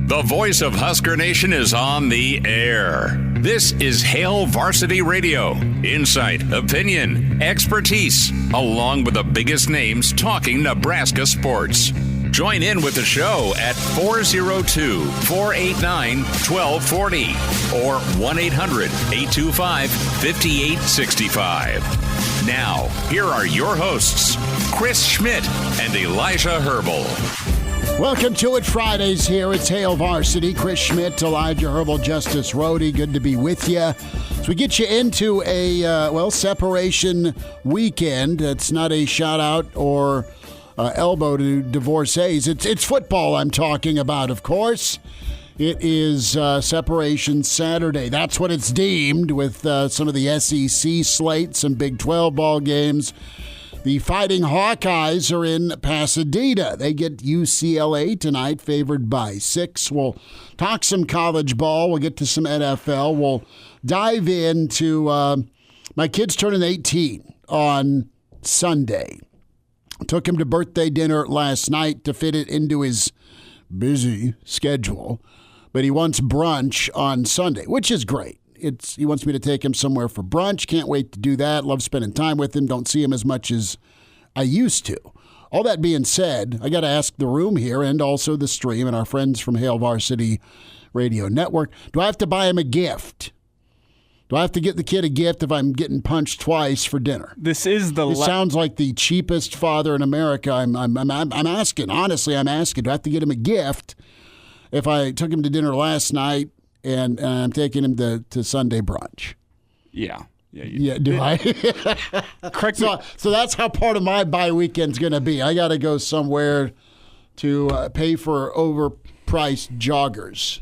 The voice of Husker Nation is on the air. This is Hale Varsity Radio. Insight, opinion, expertise, along with the biggest names talking Nebraska sports. Join in with the show at 402-489-1240 or 1-800-825-5865. Now, here are your hosts, Chris Schmidt and Elijah Herbel. Welcome to it. Fridays here. It's Hale Varsity. Chris Schmidt, Elijah Herbel, Justice Rhody. Good to be with you. As we get you into a, separation weekend. It's not a shout-out or elbow to divorcees. It's football I'm talking about, of course. It is Separation Saturday. That's what it's deemed with some of the SEC slate, some Big 12 ball games. The Fighting Hawkeyes are in Pasadena. They get UCLA tonight, favored by 6. We'll talk some college ball. We'll get to some NFL. We'll dive into my kid's turning 18 on Sunday. Took him to birthday dinner last night to fit it into his busy schedule. But he wants brunch on Sunday, which is great. He wants me to take him somewhere for brunch. Can't wait to do that. Love spending time with him. Don't see him as much as I used to. All that being said, I got to ask the room here and also the stream and our friends from Hale Varsity Radio Network, do I have to buy him a gift? Do I have to get the kid a gift if I'm getting punched twice for dinner? It sounds like the cheapest father in America. I'm asking. Honestly, I'm asking. Do I have to get him a gift if I took him to dinner last night and I'm taking him to Sunday brunch? Yeah. Do I? Correct me. So that's how part of my bye weekend's going to be. I got to go somewhere to pay for overpriced joggers.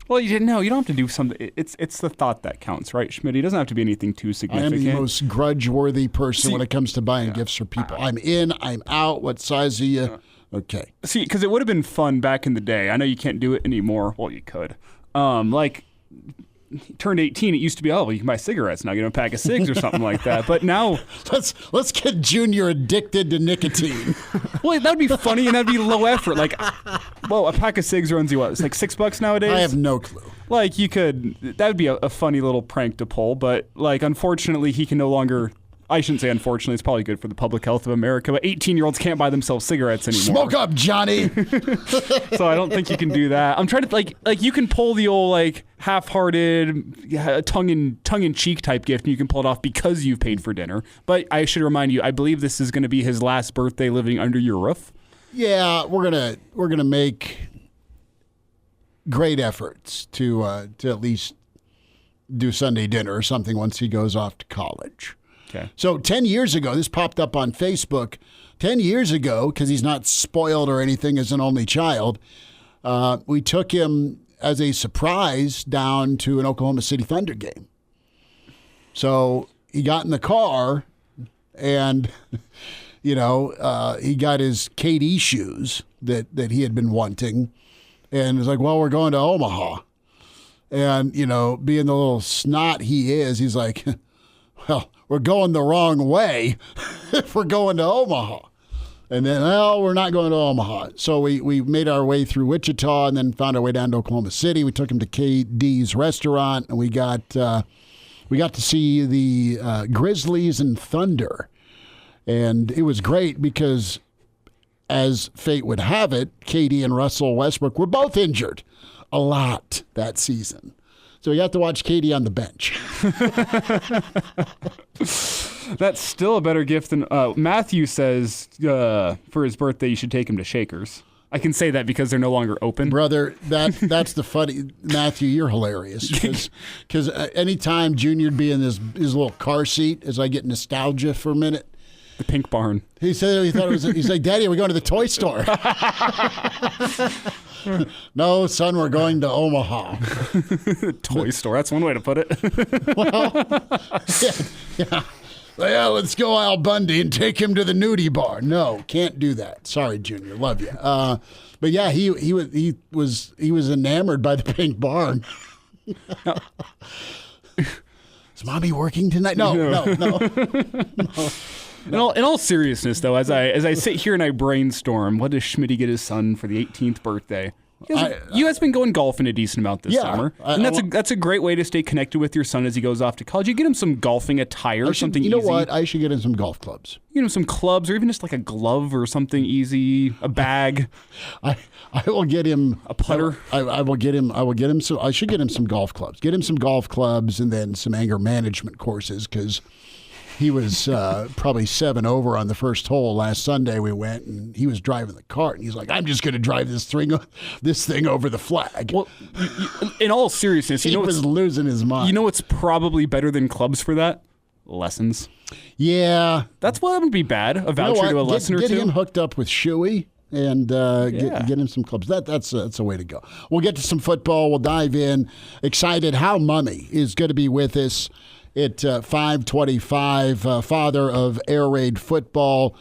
Well, you didn't know. You don't have to do something. It's the thought that counts, right, Schmidt? It doesn't have to be anything too significant. I am the most grudge-worthy person when it comes to buying gifts for people. I'm in, I'm out. What size are you? Okay. See, because it would have been fun back in the day. I know you can't do it anymore. Well, you could. He turned 18, it used to be, you can buy cigarettes now, get him a pack of cigs or something like that. But now, let's get Junior addicted to nicotine. Well, that'd be funny and that'd be low effort. A pack of cigs runs you what? It's like $6 nowadays. I have no clue. That would be a funny little prank to pull. But unfortunately, he can no longer. I shouldn't say unfortunately, it's probably good for the public health of America, but 18-years can't buy themselves cigarettes anymore. Smoke up, Johnny! So I don't think you can do that. I'm trying to, you can pull the old, half-hearted, tongue-in-cheek type gift, and you can pull it off because you've paid for dinner. But I should remind you, I believe this is going to be his last birthday living under your roof. Yeah, we're gonna make great efforts to at least do Sunday dinner or something once he goes off to college. Okay. So 10 years ago, this popped up on Facebook. 10 years ago, because he's not spoiled or anything as an only child, we took him as a surprise down to an Oklahoma City Thunder game. So he got in the car and, he got his KD shoes that he had been wanting. And was like, well, we're going to Omaha. And, being the little snot he is, he's like, well, we're going the wrong way if we're going to Omaha. And then, we're not going to Omaha. So we made our way through Wichita and then found our way down to Oklahoma City. We took him to KD's restaurant, and we got to see the Grizzlies and Thunder. And it was great because, as fate would have it, KD and Russell Westbrook were both injured a lot that season. So we got to watch KD on the bench. That's still a better gift than Matthew says for his birthday you should take him to Shakers. I can say that because they're no longer open. Brother, that's the funny. Matthew, you're hilarious. Because anytime Junior'd be in his little car seat, as I get nostalgia for a minute. The Pink Barn. He thought it was. He's like, Daddy, are we going to the toy store? No, son, we're going to Omaha. Toy store. That's one way to put it. Yeah. Yeah, let's go Al Bundy and take him to the nudie bar. No, can't do that. Sorry, Junior. Love you. But yeah, he was enamored by the Pink Barn. Is Mommy working tonight? No. In all seriousness, though, as I sit here and I brainstorm, what does Schmidt get his son for the 18th birthday? You guys been going golfing a decent amount this summer, and that's a great way to stay connected with your son as he goes off to college. You get him some golfing attire, something easy. You know what? I should get him some golf clubs. You know, some clubs, or even just like a glove or something easy, a bag. I will get him a putter. I will get him. So I should get him some golf clubs. Get him some golf clubs, and then some anger management courses, because he was probably 7 over on the first hole last Sunday. We went, and he was driving the cart, and he's like, "I'm just going to drive this thing over the flag." Well, in all seriousness, he was losing his mind. You know what's probably better than clubs for that? Lessons. Yeah, that's what would be bad. A voucher to a lesson or two. Get him hooked up with Shuey and get him some clubs. That's a way to go. We'll get to some football. We'll dive in. Excited. Hal Mumme is going to be with us at 5:25, father of air raid football,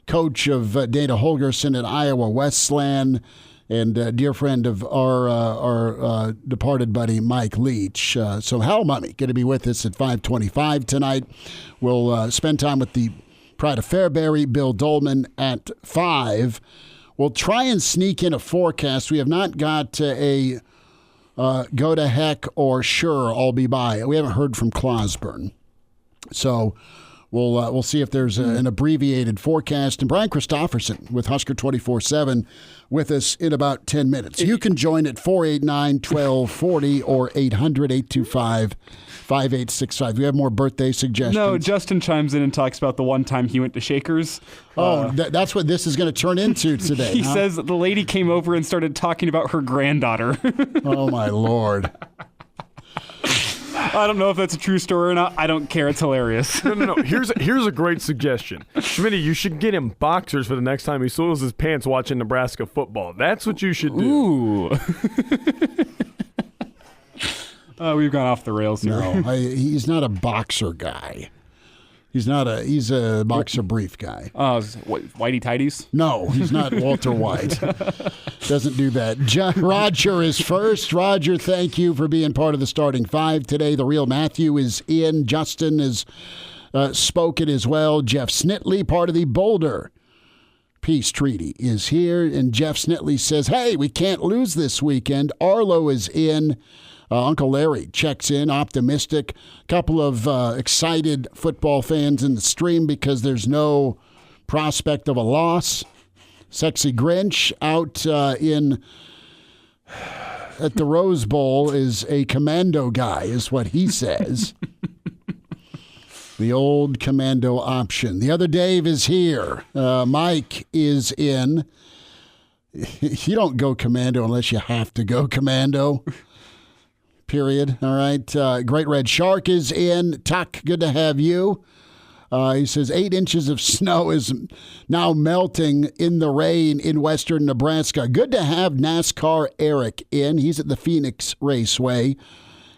coach of Dana Holgorsen at Iowa Westland, and a dear friend of our departed buddy Mike Leach. So Hal Mumme going to be with us at 5:25 tonight. We'll spend time with the pride of Fairbury, Bill Doleman, at 5. We'll try and sneak in a forecast. We have not got a go to heck or sure I'll be by. We haven't heard from Clausborne, so we'll see if there's an abbreviated forecast. And Brian Christopherson with Husker 24/7 with us in about 10 minutes. You can join at 489-1240 or 800-825-5865. We have more birthday suggestions. No, Justin chimes in and talks about the one time he went to Shakers. That's what this is going to turn into today. He says that the lady came over and started talking about her granddaughter. Oh, my Lord. I don't know if that's a true story or not. I don't care. It's hilarious. No. Here's a great suggestion. Schmidt, you should get him boxers for the next time he soils his pants watching Nebraska football. That's what you should do. Ooh. We've gone off the rails here. No, he's not a boxer guy. He's a boxer brief guy. Whitey Tidies? No, he's not Walter White. Doesn't do that. Roger is first. Roger, thank you for being part of the starting five today. The real Matthew is in. Justin has spoken as well. Jeff Snitley, part of the Boulder Peace Treaty, is here. And Jeff Snitley says, hey, we can't lose this weekend. Arlo is in. Uncle Larry checks in, optimistic. Couple of excited football fans in the stream because there's no prospect of a loss. Sexy Grinch out at the Rose Bowl is a commando guy, is what he says. The old commando option. The other Dave is here. Mike is in. You don't go commando unless you have to go commando. Period. All right. Great Red Shark is in. Tuck, good to have you. He says 8 inches of snow is now melting in the rain in western Nebraska. Good to have NASCAR Eric in. He's at the Phoenix Raceway.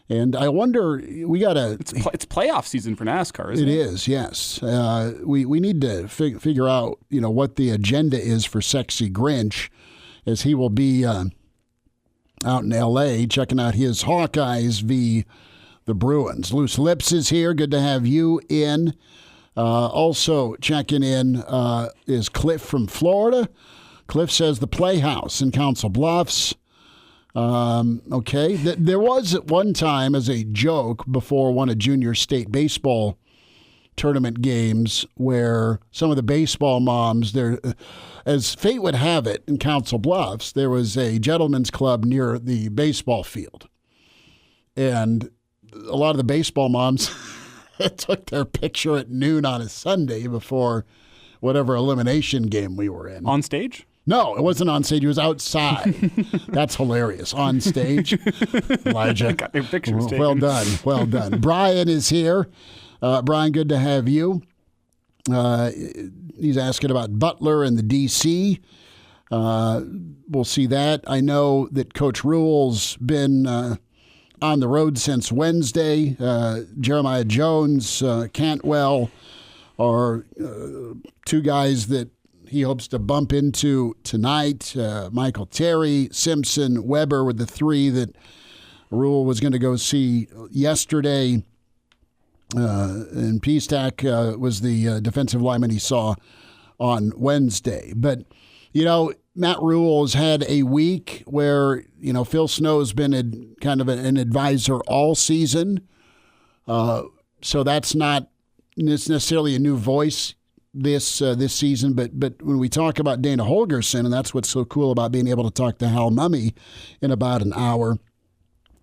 And I wonder, we got to... It's playoff season for NASCAR, isn't it? It is, yes. We need to figure out, what the agenda is for Sexy Grinch, as he will be... out in L.A., checking out his Hawkeyes v. the Bruins. Loose Lips is here. Good to have you in. Also checking in is Cliff from Florida. Cliff says the Playhouse in Council Bluffs. Okay. There was at one time, as a joke, before one of junior state baseball tournament games, where some of the baseball moms there, as fate would have it, in Council Bluffs, there was a gentleman's club near the baseball field, and a lot of the baseball moms took their picture at noon on a Sunday before whatever elimination game we were in. On stage? No, it wasn't on stage. It was outside. That's hilarious. On stage. Elijah. Got their pictures taken. Well done. Well done. Brian is here. Brian, good to have you. He's asking about Butler and the D.C. We'll see that. I know that Coach Rule's been on the road since Wednesday. Jeremiah Jones, Cantwell are two guys that he hopes to bump into tonight. Michael Terry, Simpson, Weber were the three that Rule was going to go see yesterday. And Peastack was the defensive lineman he saw on Wednesday. But, Matt Rule's had a week where, Phil Snow's been kind of an advisor all season. So that's not necessarily a new voice this season. But when we talk about Dana Holgorsen, and that's what's so cool about being able to talk to Hal Mumme in about an hour,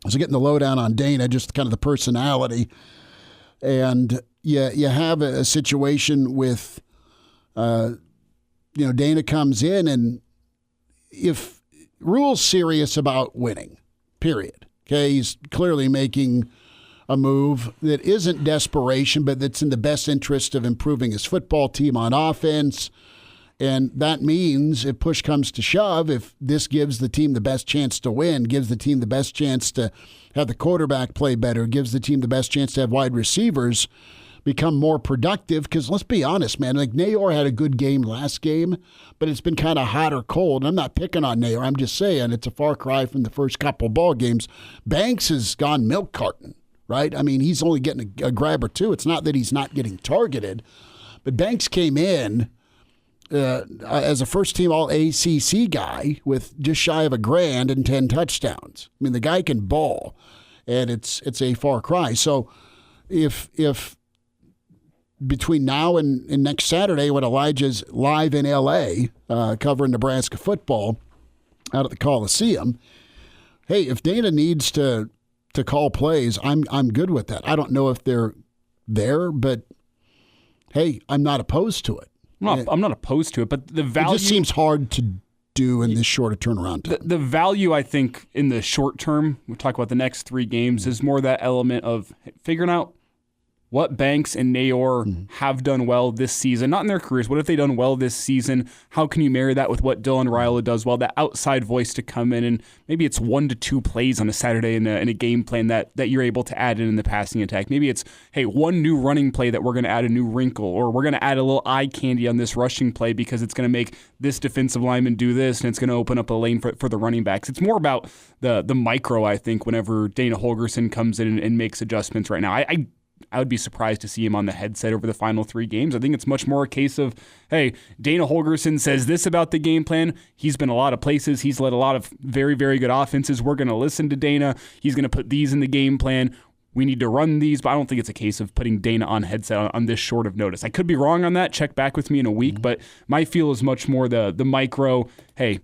so getting the lowdown on Dana, just kind of the personality. And you have a situation with, Dana comes in, and if Rule's serious about winning, period. Okay, he's clearly making a move that isn't desperation, but that's in the best interest of improving his football team on offense. And that means if push comes to shove, if this gives the team the best chance to win, gives the team the best chance to have the quarterback play better, gives the team the best chance to have wide receivers become more productive. Because let's be honest, man, like Nayor had a good game last game, but it's been kind of hot or cold. And I'm not picking on Nayor. I'm just saying it's a far cry from the first couple ball games. Banks has gone milk carton, right? I mean, he's only getting a grab or two. It's not that he's not getting targeted, but Banks came in as a first-team All-ACC guy with just shy of $1,000 and 10 touchdowns. I mean, the guy can ball, and it's a far cry. So if between now and next Saturday when Elijah's live in L.A. Covering Nebraska football out at the Coliseum, hey, if Dana needs to call plays, I'm good with that. I don't know if they're there, but, hey, I'm not opposed to it. I'm not opposed to it, but the value... It just seems hard to do in this short a turnaround time. The value, I think, in the short term, we talk about the next 3 games, is more that element of figuring out what Banks and Nayor have done well this season, not in their careers. What have they done well this season? How can you marry that with what Dylan Raiola does well? That outside voice to come in, and maybe it's 1 to 2 plays on a Saturday in a game plan that you're able to add in the passing attack. Maybe it's, hey, 1 new running play that we're going to add a new wrinkle, or we're going to add a little eye candy on this rushing play because it's going to make this defensive lineman do this, and it's going to open up a lane for the running backs. It's more about the micro, I think, whenever Dana Holgorsen comes in and makes adjustments right now. I would be surprised to see him on the headset over the final 3 games. I think it's much more a case of, hey, Dana Holgorsen says this about the game plan. He's been a lot of places. He's led a lot of very, very good offenses. We're going to listen to Dana. He's going to put these in the game plan. We need to run these, but I don't think it's a case of putting Dana on headset on this short of notice. I could be wrong on that. Check back with me in a week, but my feel is much more the micro, hey,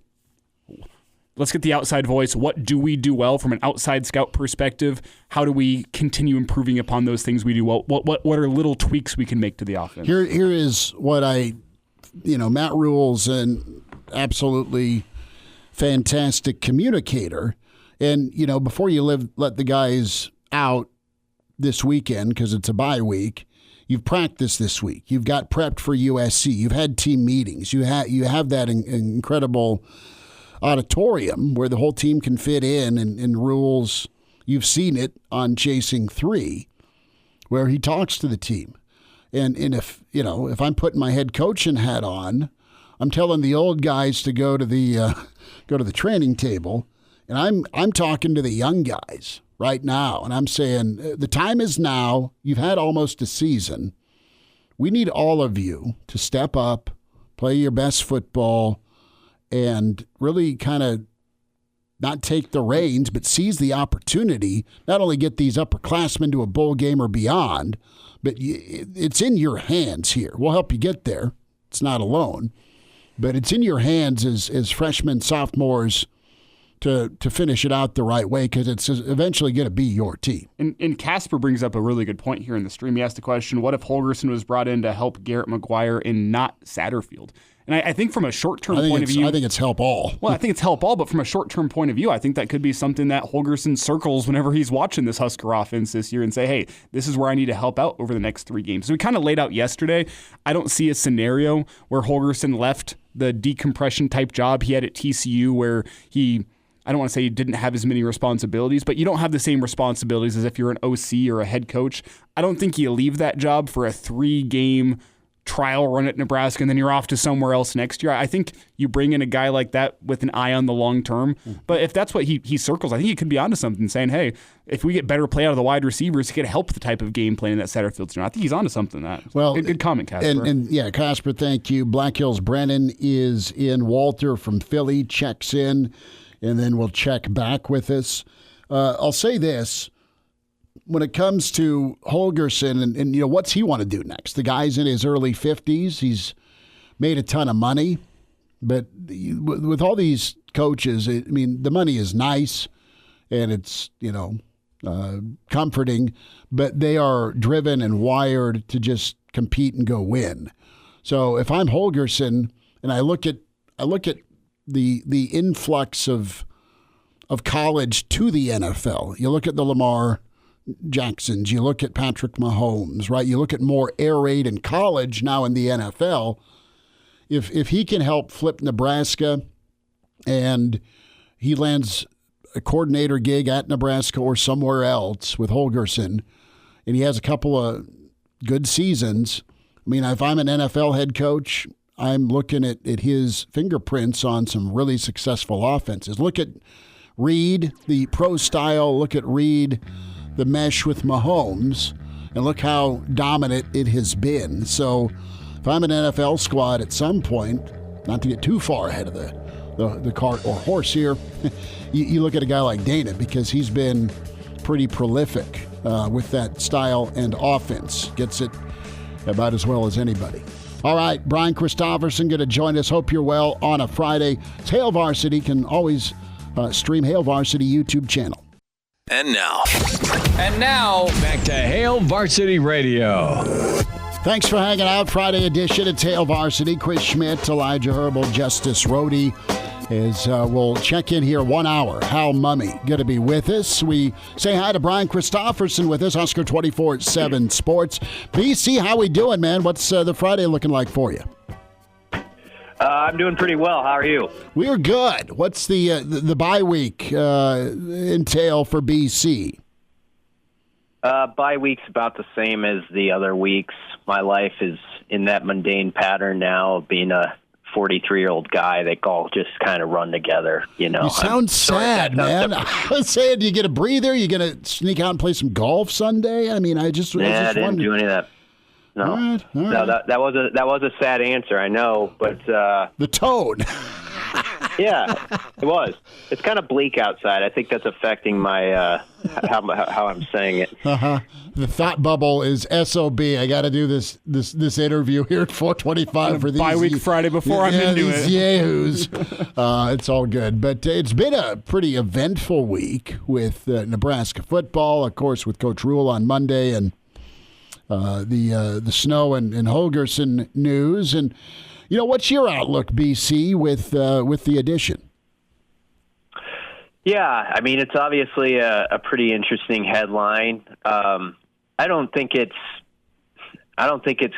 let's get the outside voice. What do we do well from an outside scout perspective? How do we continue improving upon those things we do well? What are little tweaks we can make to the offense? Here is what Matt Rule's an absolutely fantastic communicator. And, before you let the guys out this weekend, because it's a bye week, you've practiced this week. You've got prepped for USC. You've had team meetings. You have that incredible auditorium where the whole team can fit in, and Rules, you've seen it on Chasing 3, where he talks to the team. And if I'm putting my head coaching hat on, I'm telling the old guys to go to the training table, and I'm talking to the young guys right now, and I'm saying the time is now. You've had almost a season. We need all of you to step up, play your best football, and really kind of not take the reins, but seize the opportunity, not only get these upperclassmen to a bowl game or beyond, but it's in your hands here. We'll help you get there. It's not alone. But it's in your hands as freshmen, sophomores, to finish it out the right way, because it's eventually going to be your team. And Casper brings up a really good point here in the stream. He asked the question, what if Holgorsen was brought in to help Garrett McGuire and not Satterfield? And I think from a short-term point of view... I think it's help all. Well, I think it's help all, but from a short-term point of view, I think that could be something that Holgorsen circles whenever he's watching this Husker offense this year and say, hey, this is where I need to help out over the next 3 games. So we kind of laid out yesterday. I don't see a scenario where Holgorsen left the decompression-type job he had at TCU where I don't want to say he didn't have as many responsibilities, but you don't have the same responsibilities as if you're an OC or a head coach. I don't think you leave that job for a 3-game trial run at Nebraska and then you're off to somewhere else next year. I think you bring in a guy like that with an eye on the long term. But if that's what he circles, I think he could be onto something, saying, hey, if we get better play out of the wide receivers, he could help the type of game plan that Satterfield's doing. I think he's onto something. Good comment, Casper. And yeah, Casper, thank you. Black Hills Brennan is in. Walter from Philly checks in, and then we'll check back with us. I'll say this. When it comes to Holgorsen and what's he want to do next? The guy's in his early 50s. He's made a ton of money. But with all these coaches, the money is nice and it's, comforting, but they are driven and wired to just compete and go win. So if I'm Holgorsen and I look at the influx of college to the NFL, you look at the Lamar Jacksons, you look at Patrick Mahomes, right? You look at more air raid in college now in the NFL. If he can help flip Nebraska and he lands a coordinator gig at Nebraska or somewhere else with Holgorsen, and he has a couple of good seasons, if I'm an NFL head coach, I'm looking at his fingerprints on some really successful offenses. Look at Reed, the pro style. Look at Reed, the mesh with Mahomes, and look how dominant it has been. So if I'm an NFL squad at some point, not to get too far ahead of the cart or horse here, you look at a guy like Dana, because he's been pretty prolific with that style and offense. Gets it about as well as anybody. All right, Brian Christopherson going to join us. Hope you're well on a Friday. It's Hail Varsity. Can always stream Hail Varsity YouTube channel. And now, back to Hail Varsity Radio. Thanks for hanging out. Friday edition. It's Hail Varsity. Chris Schmidt, Elijah Herbel, Justice Rhody. We'll check in here 1 hour. Hal Mumme going to be with us. We say hi to Brian Christopherson with us, Husker 24/7 Sports. BC, how we doing, man? What's the Friday looking like for you? I'm doing pretty well. How are you? We're good. What's the bye week entail for BC? Bye week's about the same as the other weeks. My life is in that mundane pattern now of being a 43-year-old guy that all just kind of run together. You sound sad, man. I was saying, do you get a breather? You going to sneak out and play some golf Sunday? I just I didn't do any of that. No, all right. No, that was a sad answer. I know, but the tone. Yeah, it was. It's kind of bleak outside. I think that's affecting my how I'm saying it. The thought bubble is SOB. I got to do this interview here at 4:25 for these bye week Friday before I'm into these it. Yahoos. It's all good, but it's been a pretty eventful week with Nebraska football, of course, with Coach Rule on Monday, and the Snow and Holgorsen news. And what's your outlook, BC, with the addition? Yeah, it's obviously a pretty interesting headline. I don't think it's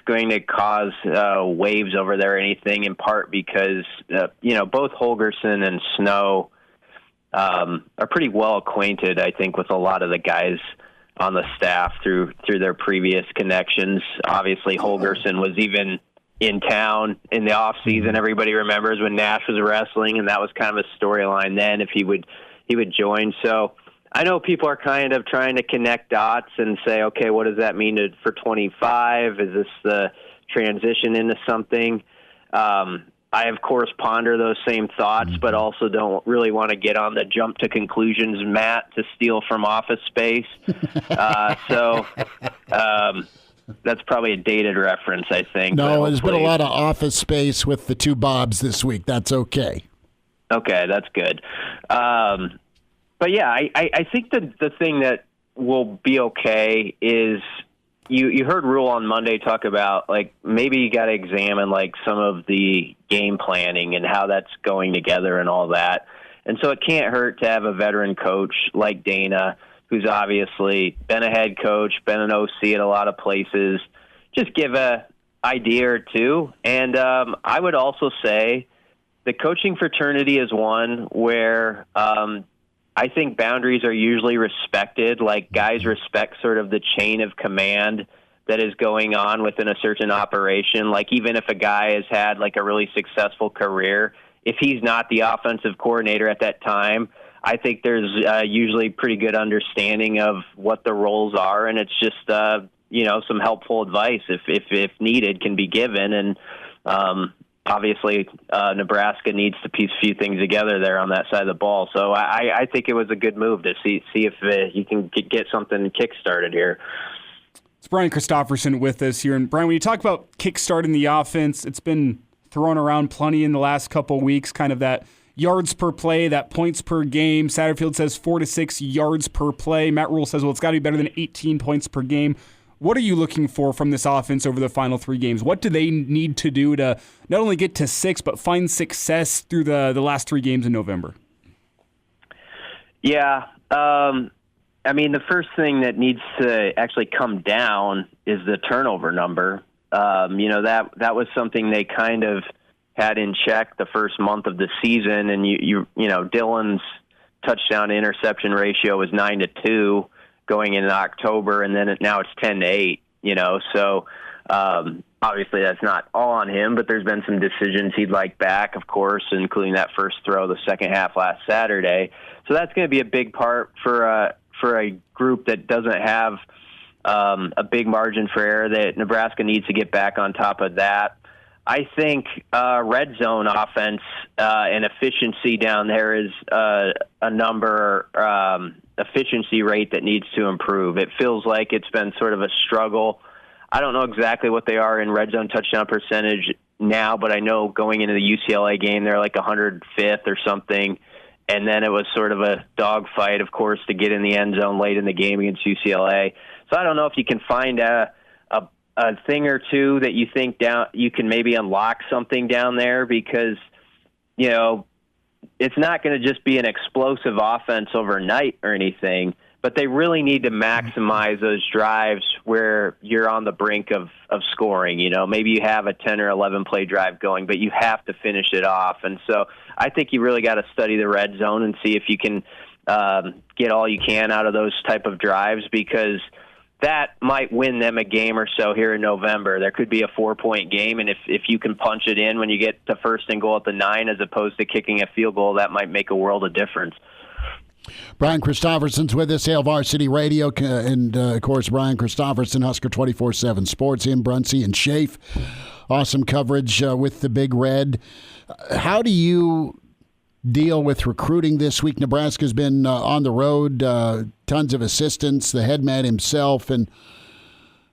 going to cause waves over there or anything, in part because both Holgorsen and Snow are pretty well acquainted, I think, with a lot of the guys on the staff through their previous connections. Obviously, Holgorsen was even in town in the offseason. Everybody remembers when Nash was wrestling, and that was kind of a storyline then if he would join. So I know people are kind of trying to connect dots and say, okay, what does that mean for 25? Is this the transition into something? I, of course, ponder those same thoughts, but also don't really want to get on the jump to conclusions mat to steal from Office Space. So that's probably a dated reference, I think. No, there's been a lot of Office Space with the two Bobs this week. That's okay. Okay, that's good. But yeah, I think the thing that will be okay is you heard Rule on Monday talk about, like, maybe you got to examine, like, some of the game planning and how that's going together and all that. And so it can't hurt to have a veteran coach like Dana, who's obviously been a head coach, been an OC at a lot of places, just give a idea or two. And I would also say the coaching fraternity is one where I think boundaries are usually respected. Like, guys respect sort of the chain of command that is going on within a certain operation. Like, even if a guy has had like a really successful career, if he's not the offensive coordinator at that time, I think there's usually pretty good understanding of what the roles are, and it's just some helpful advice if needed can be given. And obviously, Nebraska needs to piece a few things together there on that side of the ball. So I think it was a good move to see if you can get something kick-started here. It's Brian Christopherson with us here. And Brian, when you talk about kick-starting the offense, it's been thrown around plenty in the last couple of weeks, kind of that yards per play, that points per game. Satterfield says 4 to 6 yards per play. Matt Rule says, well, it's got to be better than 18 points per game. What are you looking for from this offense over the final 3 games? What do they need to do to not only get to 6, but find success through the last 3 games in November? Yeah. The first thing that needs to actually come down is the turnover number. That was something they kind of had in check the first month of the season, and Dillon's touchdown to interception ratio was 9-2 going into October, and then now it's 10-8. So obviously that's not all on him, but there's been some decisions he'd like back, of course, including that first throw the second half last Saturday. So that's going to be a big part for a group that doesn't have a big margin for error. That Nebraska needs to get back on top of that. I think red zone offense and efficiency down there is a number efficiency rate that needs to improve. It feels like it's been sort of a struggle. I don't know exactly what they are in red zone touchdown percentage now, but I know going into the UCLA game, they're like 105th or something. And then it was sort of a dogfight, of course, to get in the end zone late in the game against UCLA. So I don't know if you can find a thing or two that you think you can maybe unlock something down there, because, it's not going to just be an explosive offense overnight or anything, but they really need to maximize those drives where you're on the brink of scoring. Maybe you have a 10 or 11 play drive going, but you have to finish it off. And so I think you really got to study the red zone and see if you can get all you can out of those type of drives, because that might win them a game or so here in November. There could be a 4-point game, and if you can punch it in when you get to first and goal at the 9 as opposed to kicking a field goal, that might make a world of difference. Brian Christopherson's with us, Hale Varsity Radio, and of course, Brian Christopherson, Husker 24/7 Sports in Bruncie and Schaeff. Awesome coverage with the Big Red. How do you deal with recruiting this week? Nebraska's been on the road, tons of assistants, the head man himself, and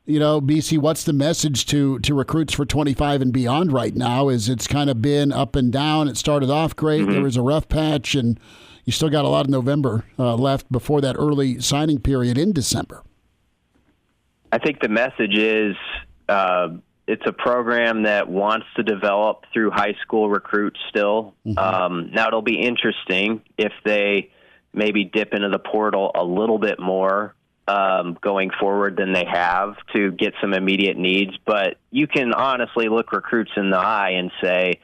BC, what's the message to recruits for 25 and beyond right now? Is it's kind of been up and down. It started off great. There was a rough patch, and you still got a lot of November left before that early signing period in December. I think the message is it's a program that wants to develop through high school recruits still. Now, it'll be interesting if they maybe dip into the portal a little bit more going forward than they have to get some immediate needs. But you can honestly look recruits in the eye and say,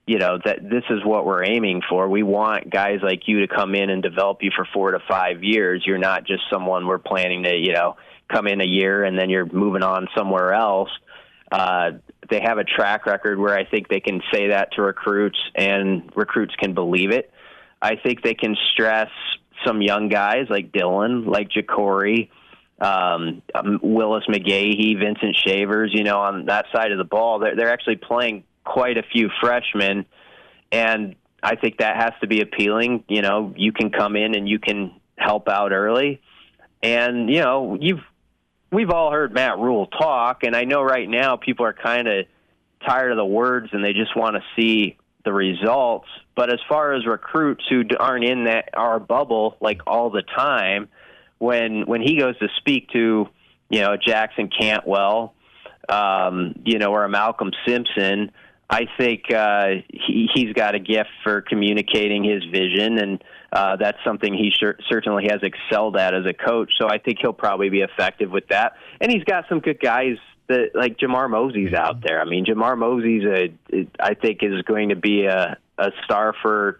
that this is what we're aiming for. We want guys like you to come in and develop you for 4 to 5 years. You're not just someone we're planning to, come in a year and then you're moving on somewhere else. They have a track record where I think they can say that to recruits, and recruits can believe it. I think they can stress some young guys like Dillon, like Jacory, Willis McGahee, Vincent Shavers, on that side of the ball. They're actually playing quite a few freshmen, and I think that has to be appealing. You can come in and you can help out early. And, we've all heard Matt Rule talk, and I know right now people are kind of tired of the words and they just want to see the results. But as far as recruits who aren't in our bubble like all the time, when he goes to speak to, Jackson Cantwell, or a Malcolm Simpson, I think he's got a gift for communicating his vision, and that's something he certainly has excelled at as a coach. So I think he'll probably be effective with that. And he's got some good guys that, like Jamar Mosey's out there. I mean, Jamar Mosey's I think is going to be a star for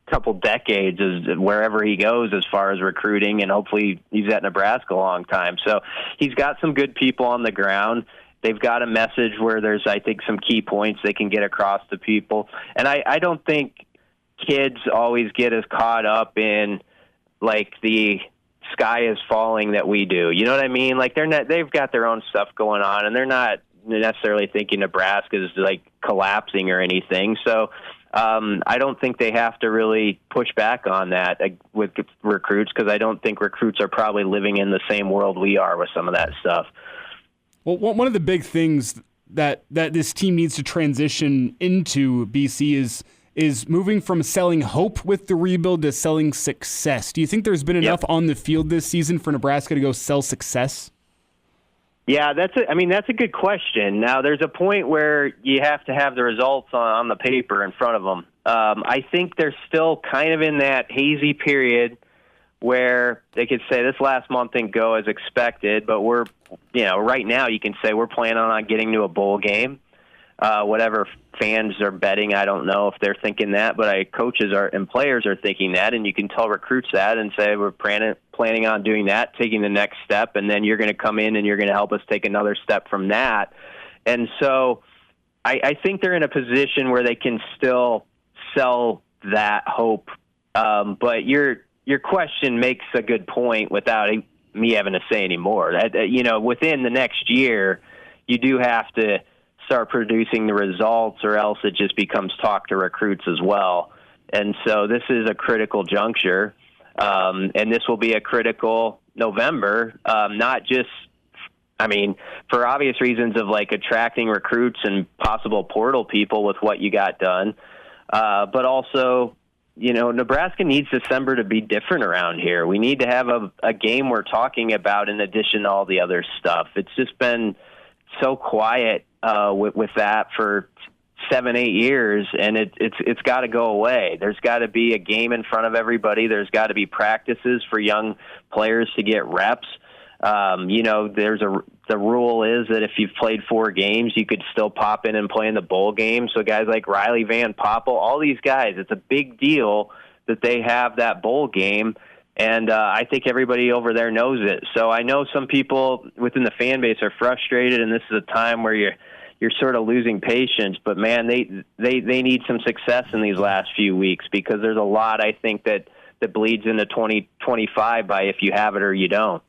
couple decades is wherever he goes as far as recruiting, and hopefully he's at Nebraska a long time. So he's got some good people on the ground. They've got a message where there's, I think, some key points they can get across to people. And I don't think kids always get as caught up in, like, the sky is falling that we do. You know what I mean? Like, they've got their own stuff going on, and they're not necessarily thinking Nebraska is, like, collapsing or anything. So I don't think they have to really push back on that with recruits, because I don't think recruits are probably living in the same world we are with some of that stuff. Well, one of the big things that this team needs to transition into, BC, is moving from selling hope with the rebuild to selling success. Do you think there's been enough on the field this season for Nebraska to go sell success? Yeah, that's a good question. Now, there's a point where you have to have the results on the paper in front of them. I think they're still kind of in that hazy period where they could say this last month didn't go as expected, but we're, right now you can say we're planning on getting to a bowl game. Whatever fans are betting, I don't know if they're thinking that, but coaches and players are thinking that, and you can tell recruits that and say we're planning on doing that, taking the next step, and then you're going to come in and you're going to help us take another step from that. And so I think they're in a position where they can still sell that hope. But your question makes a good point without me having to say any more. Within the next year, you do have to start producing the results, or else it just becomes talk to recruits as well. And so this is a critical juncture, and this will be a critical November, not just, for obvious reasons of, like, attracting recruits and possible portal people with what you got done, but also, Nebraska needs December to be different around here. We need to have a game we're talking about in addition to all the other stuff. It's just been so quiet with that for 7-8 years, and it's got to go away. There's got to be a game in front of everybody. There's got to be practices for young players to get reps. The rule is that if you've played 4 games, you could still pop in and play in the bowl game. So guys like Riley Van Poppel, all these guys, it's a big deal that they have that bowl game. And I think everybody over there knows it. So I know some people within the fan base are frustrated, and this is a time where you're sort of losing patience. But, man, they need some success in these last few weeks, because there's a lot, I think, that bleeds into 2025 by if you have it or you don't.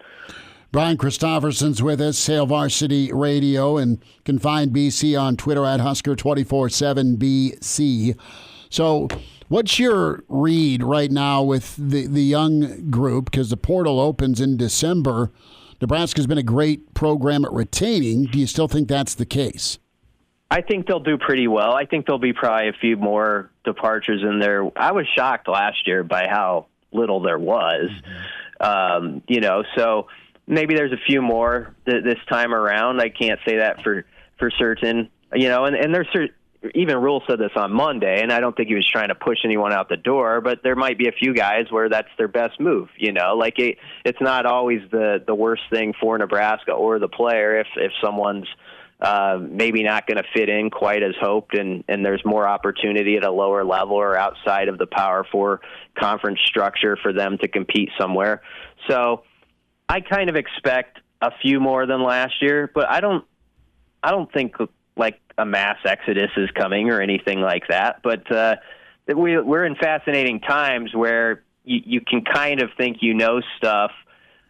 Brian Christopherson's with us, Hail Varsity Radio, and can find BC on Twitter at Husker247BC. So what's your read right now with the young group? Because the portal opens in December. Nebraska's been a great program at retaining. Do you still think that's the case? I think they'll do pretty well. I think there'll be probably a few more departures in there. I was shocked last year by how little there was. So maybe there's a few more this time around. I can't say that for certain. And there's even Rule said this on Monday, and I don't think he was trying to push anyone out the door, but there might be a few guys where that's their best move. It's not always the worst thing for Nebraska or the player if someone's maybe not going to fit in quite as hoped, and there's more opportunity at a lower level or outside of the Power 4 conference structure for them to compete somewhere. So I kind of expect a few more than last year, but I don't think like a mass exodus is coming or anything like that. But we're in fascinating times where you can kind of think stuff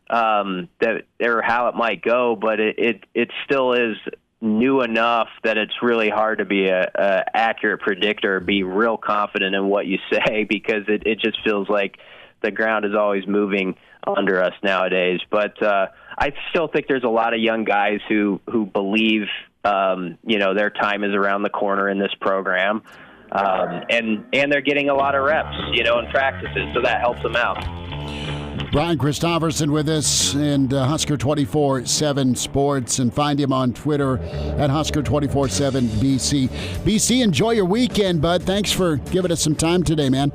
that or how it might go, but it still is new enough that it's really hard to be a accurate predictor or be real confident in what you say, because it just feels like the ground is always moving under us nowadays. But I still think there's a lot of young guys who believe their time is around the corner in this program, and they're getting a lot of reps in practices, so that helps them out. Brian Christopherson with us, and Husker 24/7 Sports, and find him on Twitter at Husker247BC. BC, enjoy your weekend, bud. Thanks for giving us some time today, man.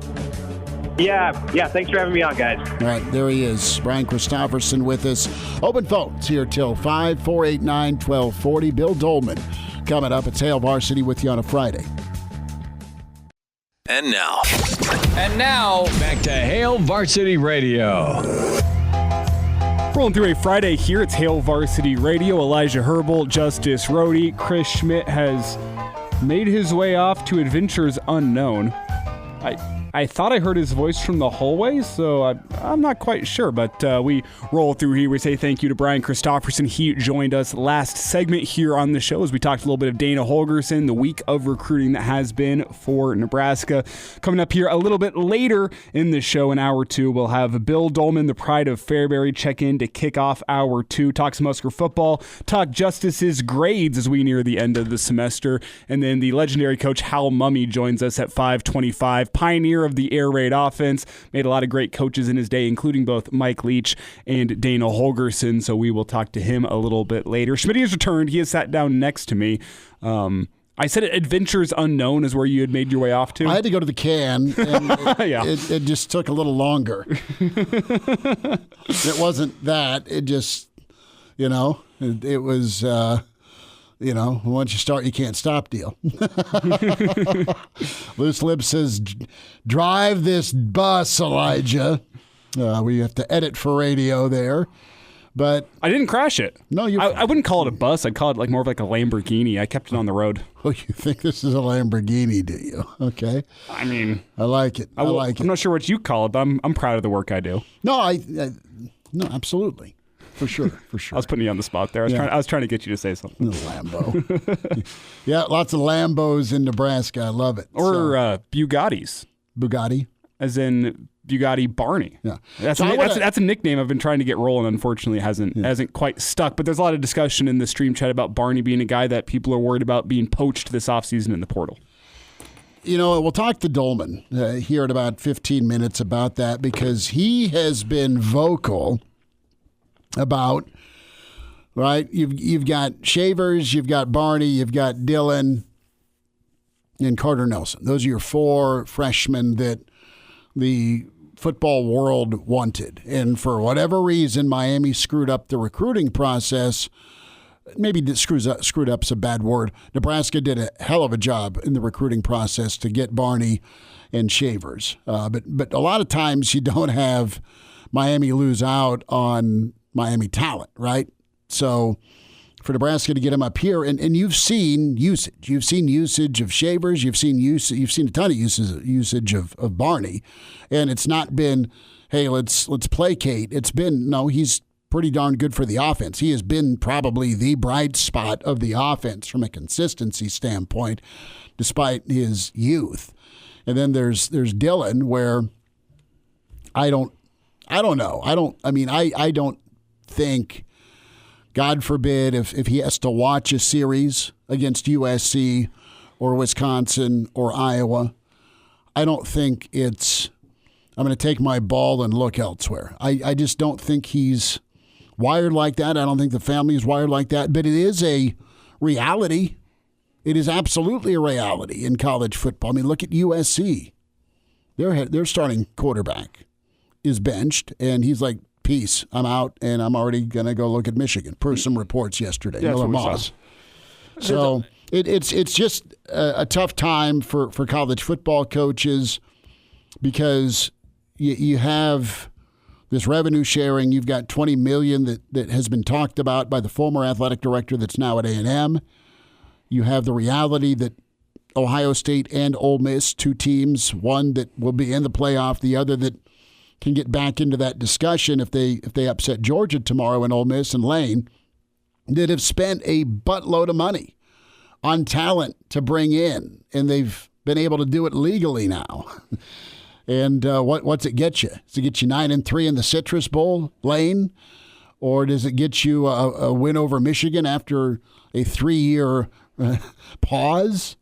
Yeah. Thanks for having me on, guys. All right, there he is, Brian Christopherson with us. Open phones here till 5, 489-1240. Bill Doleman coming up. It's Hail Varsity with you on a Friday. And now, And now, back to Hale Varsity Radio. Rolling through a Friday here, it's Hale Varsity Radio. Elijah Herbel, Justice Rhody, Chris Schmidt has made his way off to adventures unknown. I thought I heard his voice from the hallway, so I'm not quite sure, but we roll through here. We say thank you to Brian Christopherson. He joined us last segment here on the show as we talked a little bit of Dana Holgorsen, the week of recruiting that has been for Nebraska. Coming up here a little bit later in the show, in hour 2, we'll have Bill Doleman, the pride of Fairbury, check in to kick off hour 2, talk some Husker football, talk Justice's grades as we near the end of the semester, and then the legendary coach Hal Mumme joins us at 5:25, pioneer of the air raid offense, made a lot of great coaches in his day, including both Mike Leach and Dana Holgorsen, so we will talk to him a little bit later. Schmidt has returned. He has sat down next to me. I said Adventures Unknown is where you had made your way off to. I had to go to the can, and Yeah. it just took a little longer. It wasn't that. It just, it was... once you start, you can't stop deal. Loose Lip says, drive this bus, Elijah. We have to edit for radio there. But I didn't crash it. No, I wouldn't call it a bus. I'd call it more of like a Lamborghini. I kept it on the road. Oh, you think this is a Lamborghini, do you? Okay. I mean, I like it. I like it. I'm not sure what you call it, but I'm proud of the work I do. No, no, absolutely. For sure. I was putting you on the spot there. I was trying to get you to say something. The Lambo. Yeah, lots of Lambos in Nebraska. I love it. Or Bugattis. Bugatti. As in Bugatti Barney. Yeah. That's a nickname I've been trying to get rolling. Unfortunately, hasn't quite stuck. But there's a lot of discussion in the stream chat about Barney being a guy that people are worried about being poached this offseason in the portal. We'll talk to Doleman here in about 15 minutes about that because he has been vocal about, right? You've got Shavers, you've got Barney, you've got Dylan, and Carter Nelson. Those are your 4 freshmen that the football world wanted. And for whatever reason, Miami screwed up the recruiting process. Maybe screwed up's a bad word. Nebraska did a hell of a job in the recruiting process to get Barney and Shavers. But a lot of times you don't have Miami lose out on Miami talent, right? So for Nebraska to get him up here, and you've seen usage. You've seen usage of Shavers. You've seen a ton of usage of Barney, and it's not been, hey, let's placate. It's been, no, he's pretty darn good for the offense. He has been probably the bright spot of the offense from a consistency standpoint, despite his youth. And then there's Dylan, where I don't know. I don't think, God forbid, if he has to watch a series against USC or Wisconsin or Iowa, I don't think I'm going to take my ball and look elsewhere. I just don't think he's wired like that. I don't think the family is wired like that. But it is a reality. It is absolutely a reality in college football. I mean, look at USC. Their starting quarterback is benched, and he's like, peace, I'm out, and I'm already going to go look at Michigan, per some reports yesterday. Yeah, Miller Moss. So it's just a tough time for college football coaches because you have this revenue sharing. You've got $20 million that has been talked about by the former athletic director that's now at A&M. You have the reality that Ohio State and Ole Miss, 2 teams, one that will be in the playoff, the other that can get back into that discussion if they upset Georgia tomorrow and Ole Miss and Lane, that have spent a buttload of money on talent to bring in, and they've been able to do it legally now. And what's it get you? Does it get you 9-3 in the Citrus Bowl, Lane? Or does it get you a win over Michigan after a 3-year pause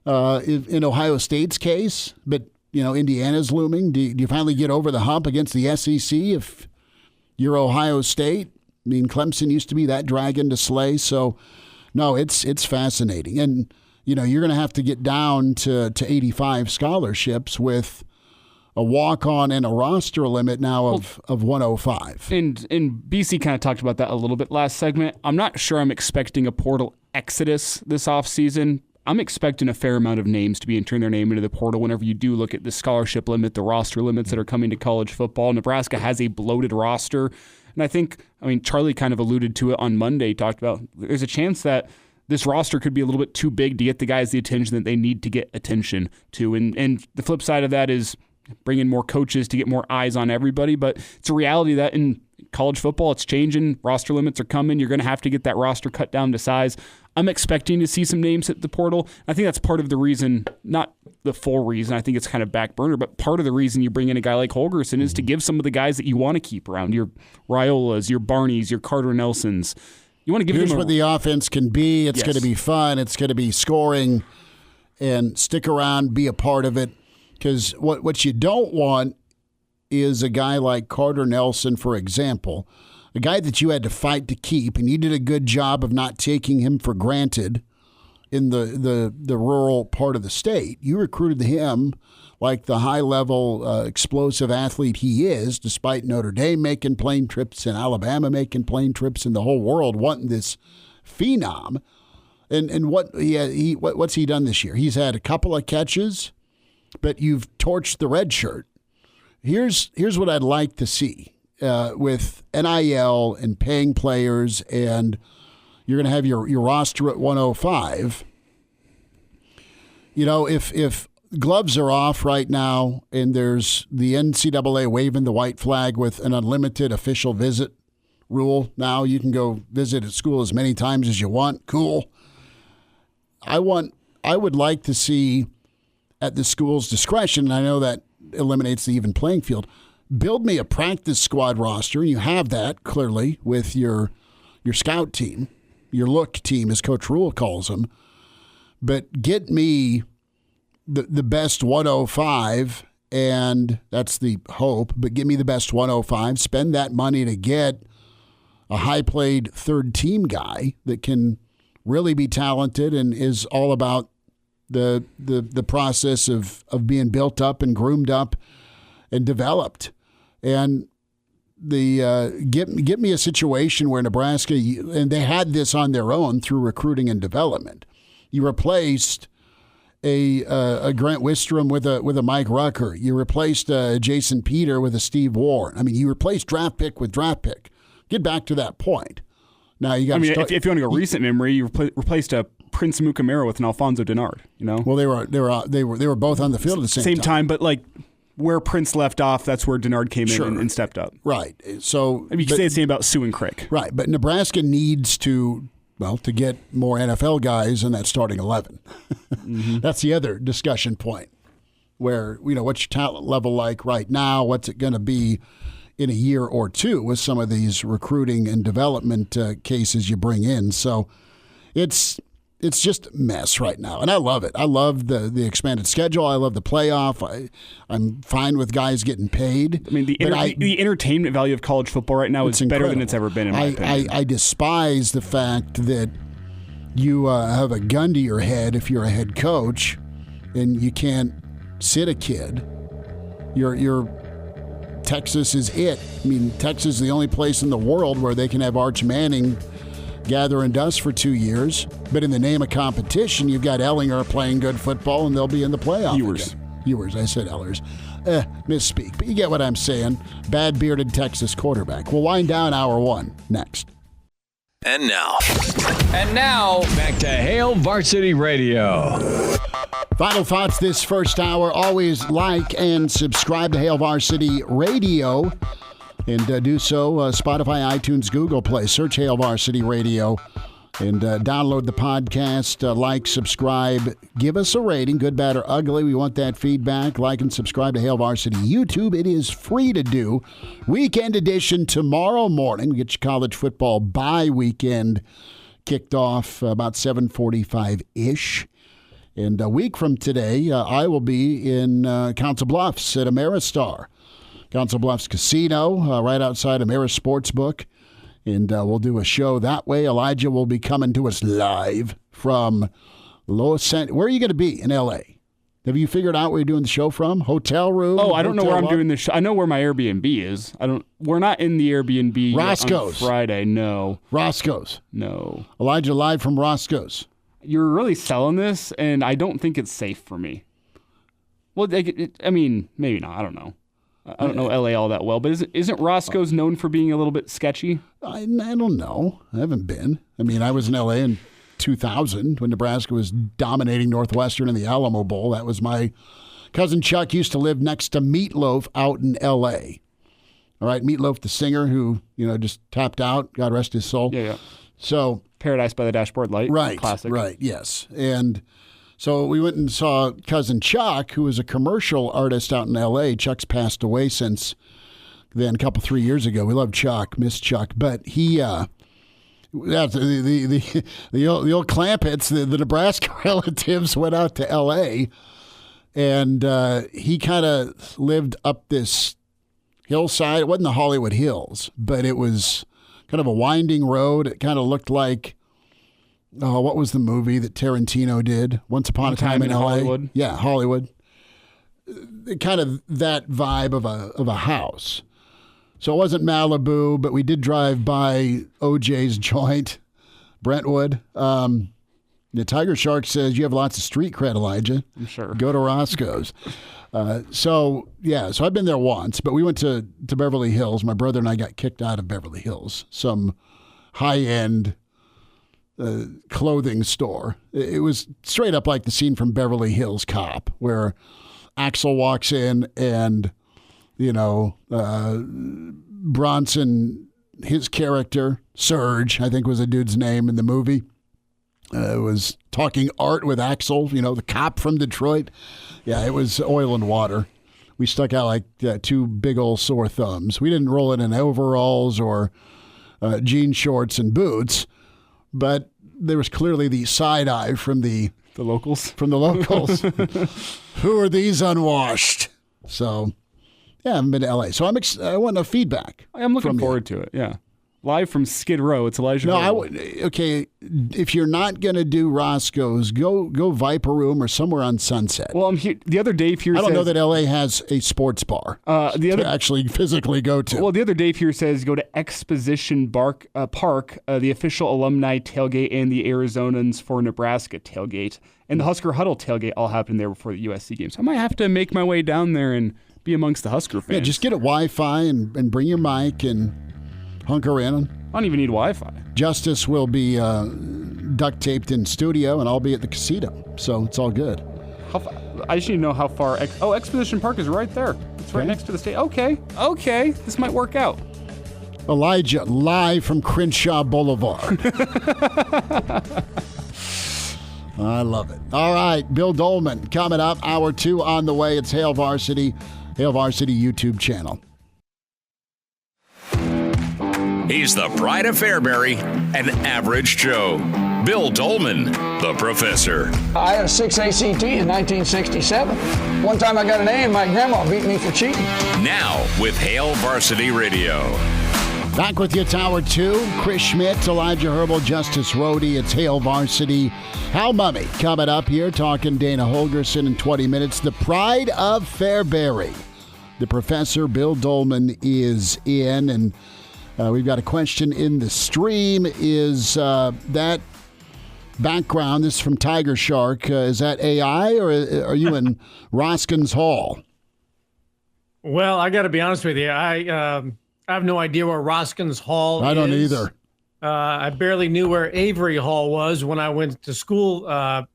in Ohio State's case? But Indiana's looming. Do you finally get over the hump against the SEC if you're Ohio State? I mean, Clemson used to be that dragon to slay. So, no, it's fascinating. And, you're going to have to get down to 85 scholarships with a walk-on and a roster limit now of 105. And BC kind of talked about that a little bit last segment. I'm not sure I'm expecting a portal exodus this offseason. I'm expecting a fair amount of names to be entering their name into the portal whenever you do look at the scholarship limit, the roster limits that are coming to college football. Nebraska has a bloated roster. And I think, Charlie kind of alluded to it on Monday. He talked about there's a chance that this roster could be a little bit too big to get the guys the attention that they need to get attention to. And the flip side of that is bring in more coaches to get more eyes on everybody. But it's a reality that in college football, it's changing. Roster limits are coming. You're going to have to get that roster cut down to size. I'm expecting to see some names hit the portal. I think that's part of the reason, not the full reason. I think it's kind of back burner, but part of the reason you bring in a guy like Holgorsen is to give some of the guys that you want to keep around, your Raiolas, your Barneys, your Carter Nelsons. You want to give Here's them what the offense can be. It's Yes. going to be fun. It's going to be scoring, and stick around, be a part of it. Because what you don't want is a guy like Carter Nelson, for example, a guy that you had to fight to keep, and you did a good job of not taking him for granted in the rural part of the state. You recruited him like the high-level explosive athlete he is, despite Notre Dame making plane trips and Alabama making plane trips and the whole world wanting this phenom. And what's he done this year? He's had a couple of catches, but you've torched the red shirt. Here's what I'd like to see with NIL and paying players, and you're going to have your roster at 105. If gloves are off right now and there's the NCAA waving the white flag with an unlimited official visit rule, now you can go visit at school as many times as you want. Cool. I would like to see at the school's discretion, and I know that eliminates the even playing field, build me a practice squad roster. You have that clearly with your scout team, your look team, as Coach Rule calls them. But get me the best 105, and that's the hope, but give me the best 105. Spend that money to get a high-played third-team guy that can really be talented and is all about the process of being built up and groomed up and developed. And get me a situation where Nebraska, and they had this on their own through recruiting and development. You replaced a Grant Wistrom with a Mike Rucker. You replaced Jason Peter with a Steve Warren. You replaced draft pick with draft pick. Get back to that point. Now you got. If you want to go recent memory, you replaced a Prince Mukamara with an Alfonso Denard. Well, they were both on the field at the same time, but like where Prince left off, that's where Denard came in and stepped up. Right. So you can say the same about Sue and Crick. Right, but Nebraska needs to get more NFL guys in that starting 11. Mm-hmm. That's the other discussion point. Where what's your talent level like right now? What's it going to be in a year or two with some of these recruiting and development cases you bring in? So it's just a mess right now, and I love it. I love the expanded schedule. I love the playoff. I'm fine with guys getting paid. The entertainment value of college football right now is better than it's ever been, in my opinion. I despise the fact that you have a gun to your head if you're a head coach, and you can't sit a kid. Texas is it. Texas is the only place in the world where they can have Arch Manning gathering dust for 2 years, but in the name of competition, you've got Ellinger playing good football, and they'll be in the playoff. Ewers. I said Ellers. Misspeak, but you get what I'm saying. Bad bearded Texas quarterback. We'll wind down hour one next. And now, back to Hale Varsity Radio. Final thoughts this first hour. Always like and subscribe to Hale Varsity Radio. And do so Spotify, iTunes, Google Play. Search Hale Varsity Radio and download the podcast. Like, subscribe. Give us a rating, good, bad, or ugly. We want that feedback. Like and subscribe to Hale Varsity YouTube. It is free to do. Weekend edition tomorrow morning. We get your college football bye weekend kicked off about 7:45-ish. And a week from today, I will be in Council Bluffs at Ameristar. Council Bluffs Casino, right outside Ameris Sportsbook. And we'll do a show that way. Elijah will be coming to us live from Los Angeles. Where are you going to be in L.A.? Have you figured out where you're doing the show from? Hotel room? Oh, I don't know where I'm doing the show. I know where my Airbnb is. We're not in the Airbnb Roscoe's. on Friday, no. Roscoe's? No. Elijah live from Roscoe's. You're really selling this, and I don't think it's safe for me. Well, I mean, maybe not. I don't know. I don't know LA all that well, but isn't Roscoe's known for being a little bit sketchy? I don't know. I haven't been. I mean, I was in LA in 2000 when Nebraska was dominating Northwestern in the Alamo Bowl. That was my cousin Chuck used to live next to Meatloaf out in LA. All right, Meatloaf, the singer who, just tapped out, God rest his soul. Yeah. So Paradise by the Dashboard Light. Right. Classic. Right, yes. And so we went and saw cousin Chuck, who was a commercial artist out in L.A. Chuck's passed away since then, 3 years ago. We love Chuck, miss Chuck. But he, the old Clampets, the Nebraska relatives went out to L.A., and he kind of lived up this hillside. It wasn't the Hollywood Hills, but it was kind of a winding road. It kind of looked like, what was the movie that Tarantino did? Once Upon a Time in L.A. Hollywood. Yeah, Hollywood. Kind of that vibe of a house. So it wasn't Malibu, but we did drive by OJ's joint, Brentwood. The Tiger Shark says you have lots of street cred, Elijah. I'm sure. Go to Roscoe's. So I've been there once, but we went to Beverly Hills. My brother and I got kicked out of Beverly Hills, some high-end clothing store. It was straight up like the scene from Beverly Hills Cop, where Axel walks in and, Bronson, his character, Serge, I think was a dude's name in the movie, was talking art with Axel, the cop from Detroit. Yeah, it was oil and water. We stuck out like two big old sore thumbs. We didn't roll it in overalls or jean shorts and boots, but there was clearly the side eye from the locals. From the locals. Who are these unwashed? So, yeah, I haven't been to L.A. So I want a feedback. I'm looking forward to it, yeah. Live from Skid Row, it's Elijah. No, okay. If you're not going to do Roscoe's, go Viper Room or somewhere on Sunset. Well, I'm here. The other Dave here. I don't know that LA has a sports bar to actually physically go to. Well, the other Dave here says go to Exposition Park, the official alumni tailgate, and the Arizonans for Nebraska tailgate, and the Husker Huddle tailgate all happened there before the USC game. So I might have to make my way down there and be amongst the Husker fans. Yeah, just get a Wi-Fi and bring your mic and hunker in. I don't even need Wi-Fi. Justice will be duct taped in studio, and I'll be at the casino, so it's all good. I just need to know how far. Exposition Park is right there. It's right next to the state. Okay, this might work out. Elijah, live from Crenshaw Boulevard. I love it. All right, Bill Doleman coming up. Hour 2 on the way. It's Hail Varsity YouTube channel. He's the pride of Fairbury, an average Joe. Bill Doleman, the professor. I had a 6 ACT in 1967. One time I got an A and my grandma beat me for cheating. Now with Hail Varsity Radio. Back with you, Tower 2. Chris Schmidt, Elijah Herbel, Justice Rhody. It's Hail Varsity. Hal Mumme coming up here, talking Dana Holgorsen in 20 minutes. The pride of Fairbury. The professor, Bill Doleman, is in, and we've got a question in the stream. Is that background, this is from Tiger Shark, is that AI or are you in Roskins Hall? Well, I got to be honest with you. I have no idea where Roskins Hall is. I don't either. I barely knew where Avery Hall was when I went to school, a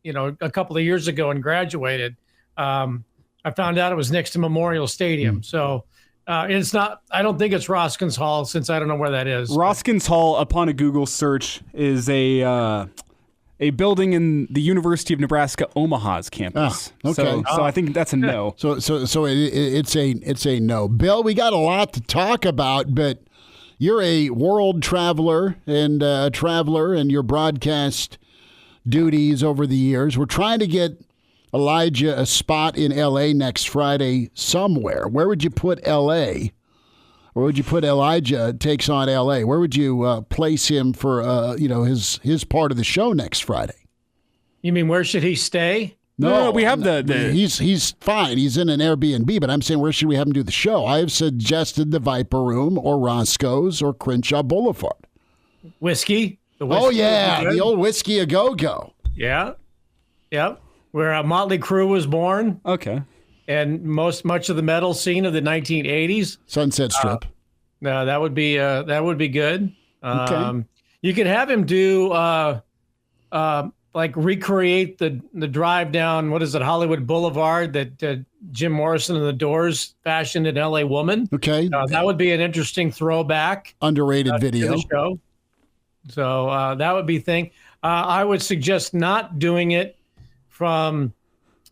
couple of years ago and graduated. I found out it was next to Memorial Stadium. So it's not, I don't think it's Roskins Hall since I don't know where that is. Roskins Hall, upon a Google search, is a building in the University of Nebraska Omaha's campus. Oh, okay. So I think that's a no. So it's a no. Bill, we got a lot to talk about, but you're a world traveler and your broadcast duties over the years. We're trying to get Elijah a spot in L.A. next Friday somewhere. Where would you put L.A.? Or would you put Elijah takes on L.A.? Where would you place him for his part of the show next Friday? You mean where should he stay? No, we have the He's fine. He's in an Airbnb, but I'm saying where should we have him do the show? I have suggested the Viper Room or Roscoe's or Crenshaw Boulevard. Whiskey? Oh, yeah, the old Whiskey A Go-Go. Yeah. Yep. Where Motley Crue was born. Okay. And much of the metal scene of the 1980s. Sunset Strip. No, that would be good. Okay. You could have him do like recreate the drive down, what is it, Hollywood Boulevard that Jim Morrison and the Doors fashioned in L.A. Woman. Okay. That would be an interesting throwback. Underrated video. To the show. So that would be thing. I would suggest not doing it from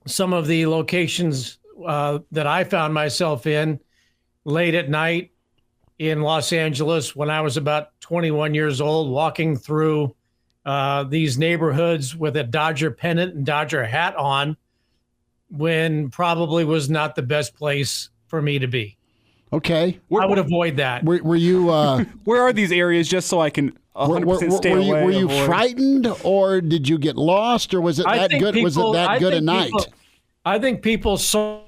some of the locations that I found myself in late at night in Los Angeles when I was about 21 years old, walking through these neighborhoods with a Dodger pennant and Dodger hat on, when probably was not the best place for me to be. Okay. I would avoid that. Were you? Where are these areas, just so I can 100% stay away? Were you avoid. frightened, or did you get lost, or was it that good? Was it that good a night? I think people saw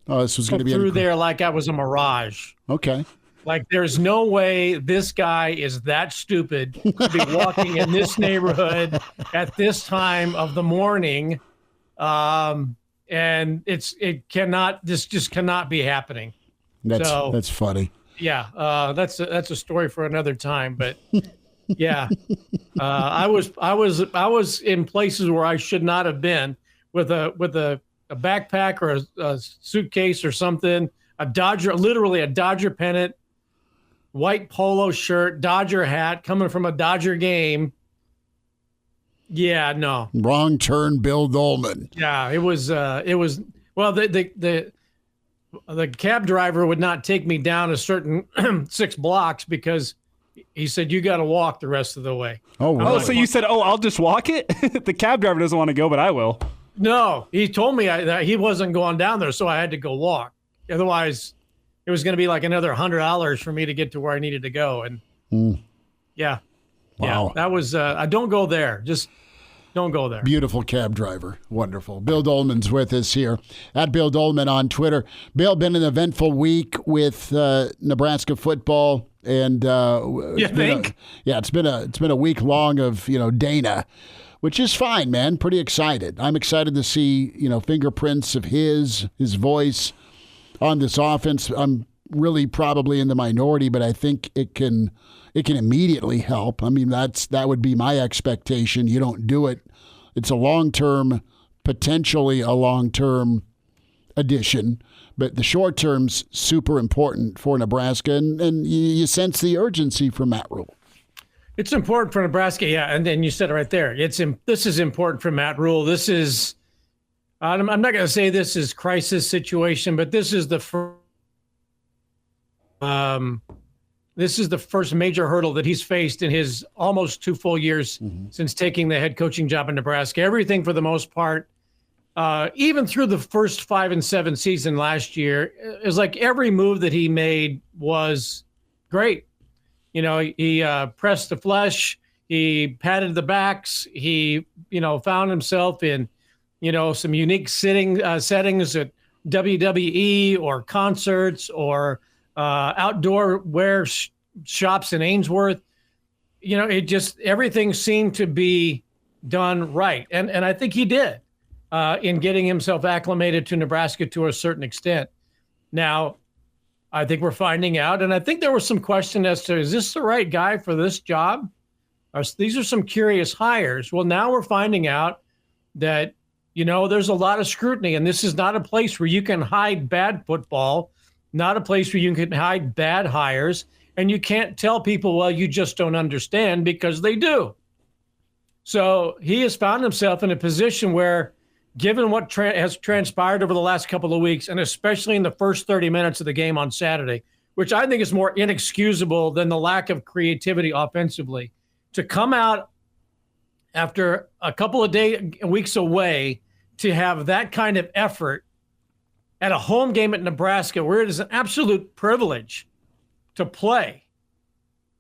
this was going to be through there like I was a mirage. Okay. Like, there's no way this guy is that stupid to be walking in this neighborhood at this time of the morning. And this just cannot be happening. That's funny. Yeah. That's a story for another time, but yeah, I was in places where I should not have been with a backpack or a suitcase or something, literally a Dodger pennant, white polo shirt, Dodger hat, coming from a Dodger game. Yeah, no. Wrong turn, Bill Doleman. Yeah, it was well, the cab driver would not take me down a certain 6 blocks because he said, you got to walk the rest of the way. Oh, really? Oh, so you said, I'll just walk it? The cab driver doesn't want to go, but I will. No, he told me that he wasn't going down there, so I had to go walk. Otherwise, it was going to be like another $100 for me to get to where I needed to go. And yeah, wow. That was, don't go there. Just don't go there. Beautiful cab driver. Wonderful. Bill Doleman's with us here at Bill Doleman on Twitter. Bill, been an eventful week with Nebraska football. And you think? It's been a week long of, Dana, which is fine, man. Pretty excited. I'm excited to see, fingerprints of his voice on this offense. I'm really probably in the minority, but I think it can immediately help. I mean, that would be my expectation. You don't do it. It's potentially a long-term addition, but the short term's super important for Nebraska, and you sense the urgency from Matt Rule. It's important for Nebraska, yeah, and then you said it right there. This is important for Matt Rule. This is, I'm not going to say this is crisis situation, but this is the first major hurdle that he's faced in his almost 2 full years since taking the head coaching job in Nebraska. Everything, for the most part, even through the first 5-7 season last year, is like every move that he made was great. He pressed the flesh, he patted the backs, he, found himself in, some unique settings at WWE or concerts or outdoor wear shops in Ainsworth. Everything seemed to be done right. And I think he did in getting himself acclimated to Nebraska to a certain extent. Now, I think we're finding out, and I think there was some question as to, is this the right guy for this job? These are some curious hires. Well, now we're finding out that, there's a lot of scrutiny, and this is not a place where you can hide bad football, not a place where you can hide bad hires, and you can't tell people, well, you just don't understand, because they do. So he has found himself in a position where, given what has transpired over the last couple of weeks, and especially in the first 30 minutes of the game on Saturday, which I think is more inexcusable than the lack of creativity offensively, to come out after a couple of weeks away to have that kind of effort at a home game at Nebraska, where it is an absolute privilege to play,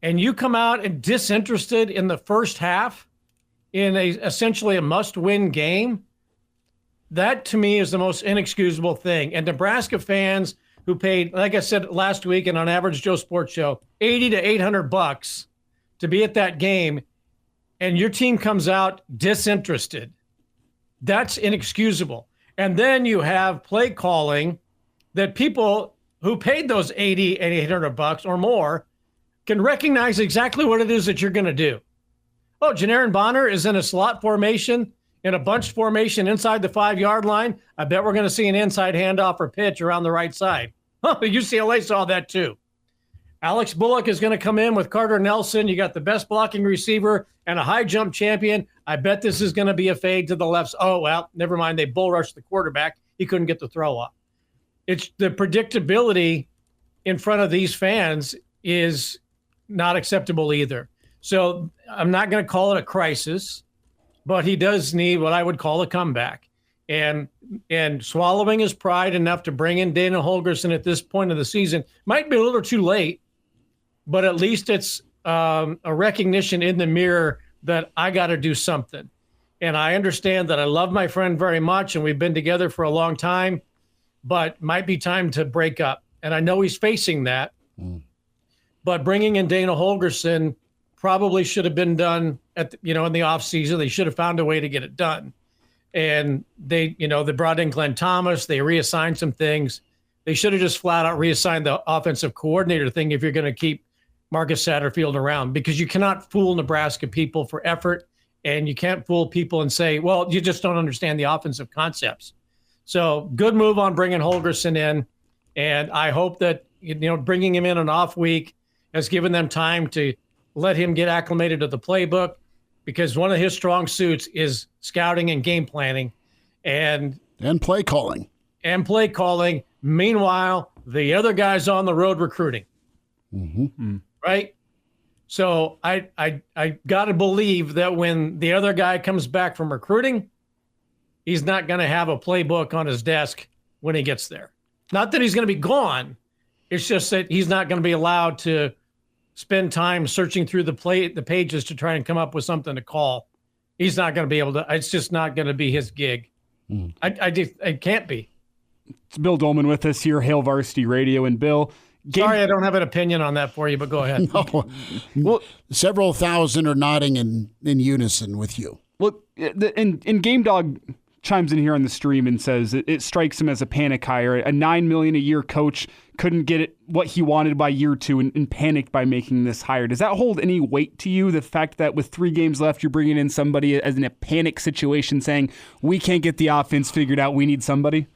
and you come out and disinterested in the first half in essentially a must-win game, that to me is the most inexcusable thing. And Nebraska fans who paid, like I said last week and on Average Joe Sports Show, $80 to $800 to be at that game, and your team comes out disinterested, that's inexcusable. And then you have play calling that people who paid those $80 and $800 or more can recognize exactly what it is that you're going to do. Oh, Janarin Bonner is in a slot formation, in a bunch formation inside the 5-yard line. I bet we're going to see an inside handoff or pitch around the right side. Huh, UCLA saw that too. Alex Bullock is going to come in with Carter Nelson. You got the best blocking receiver and a high jump champion. I bet this is going to be a fade to the left. Oh, well, never mind. They bull rushed the quarterback. He couldn't get the throw off. It's the predictability in front of these fans is not acceptable either. So I'm not going to call it a crisis, but he does need what I would call a comeback. And swallowing his pride enough to bring in Dana Holgorsen at this point of the season might be a little too late, but at least it's a recognition in the mirror that I got to do something. And I understand that I love my friend very much, and we've been together for a long time, but might be time to break up. And I know he's facing that. But bringing in Dana Holgorsen probably should have been done in the offseason. They should have found a way to get it done. And they brought in Glenn Thomas. They reassigned some things. They should have just flat out reassigned the offensive coordinator thing if you're going to keep Marcus Satterfield around, because you cannot fool Nebraska people for effort, and you can't fool people and say, well, you just don't understand the offensive concepts. So good move on bringing Holgorsen in, and I hope that bringing him in an off week has given them time to let him get acclimated to the playbook, because one of his strong suits is scouting and game planning and play calling. Meanwhile, the other guy's on the road recruiting. Mm-hmm. Right? So I got to believe that when the other guy comes back from recruiting, he's not going to have a playbook on his desk when he gets there. Not that he's going to be gone. It's just that he's not going to be allowed to spend time searching through the pages to try and come up with something to call. He's not going to be able to. It's just not going to be his gig. It can't be. It's Bill Doleman with us here, Hail Varsity Radio. And Bill, sorry, I don't have an opinion on that for you, but go ahead. No. Well, several thousand are nodding in unison with you. Well, and Game Dog chimes in here on the stream and says it strikes him as a panic hire. A $9 million a year coach couldn't get what he wanted by year 2 and panicked by making this hire. Does that hold any weight to you? The fact that with 3 games left, you're bringing in somebody as in a panic situation, saying we can't get the offense figured out, we need somebody.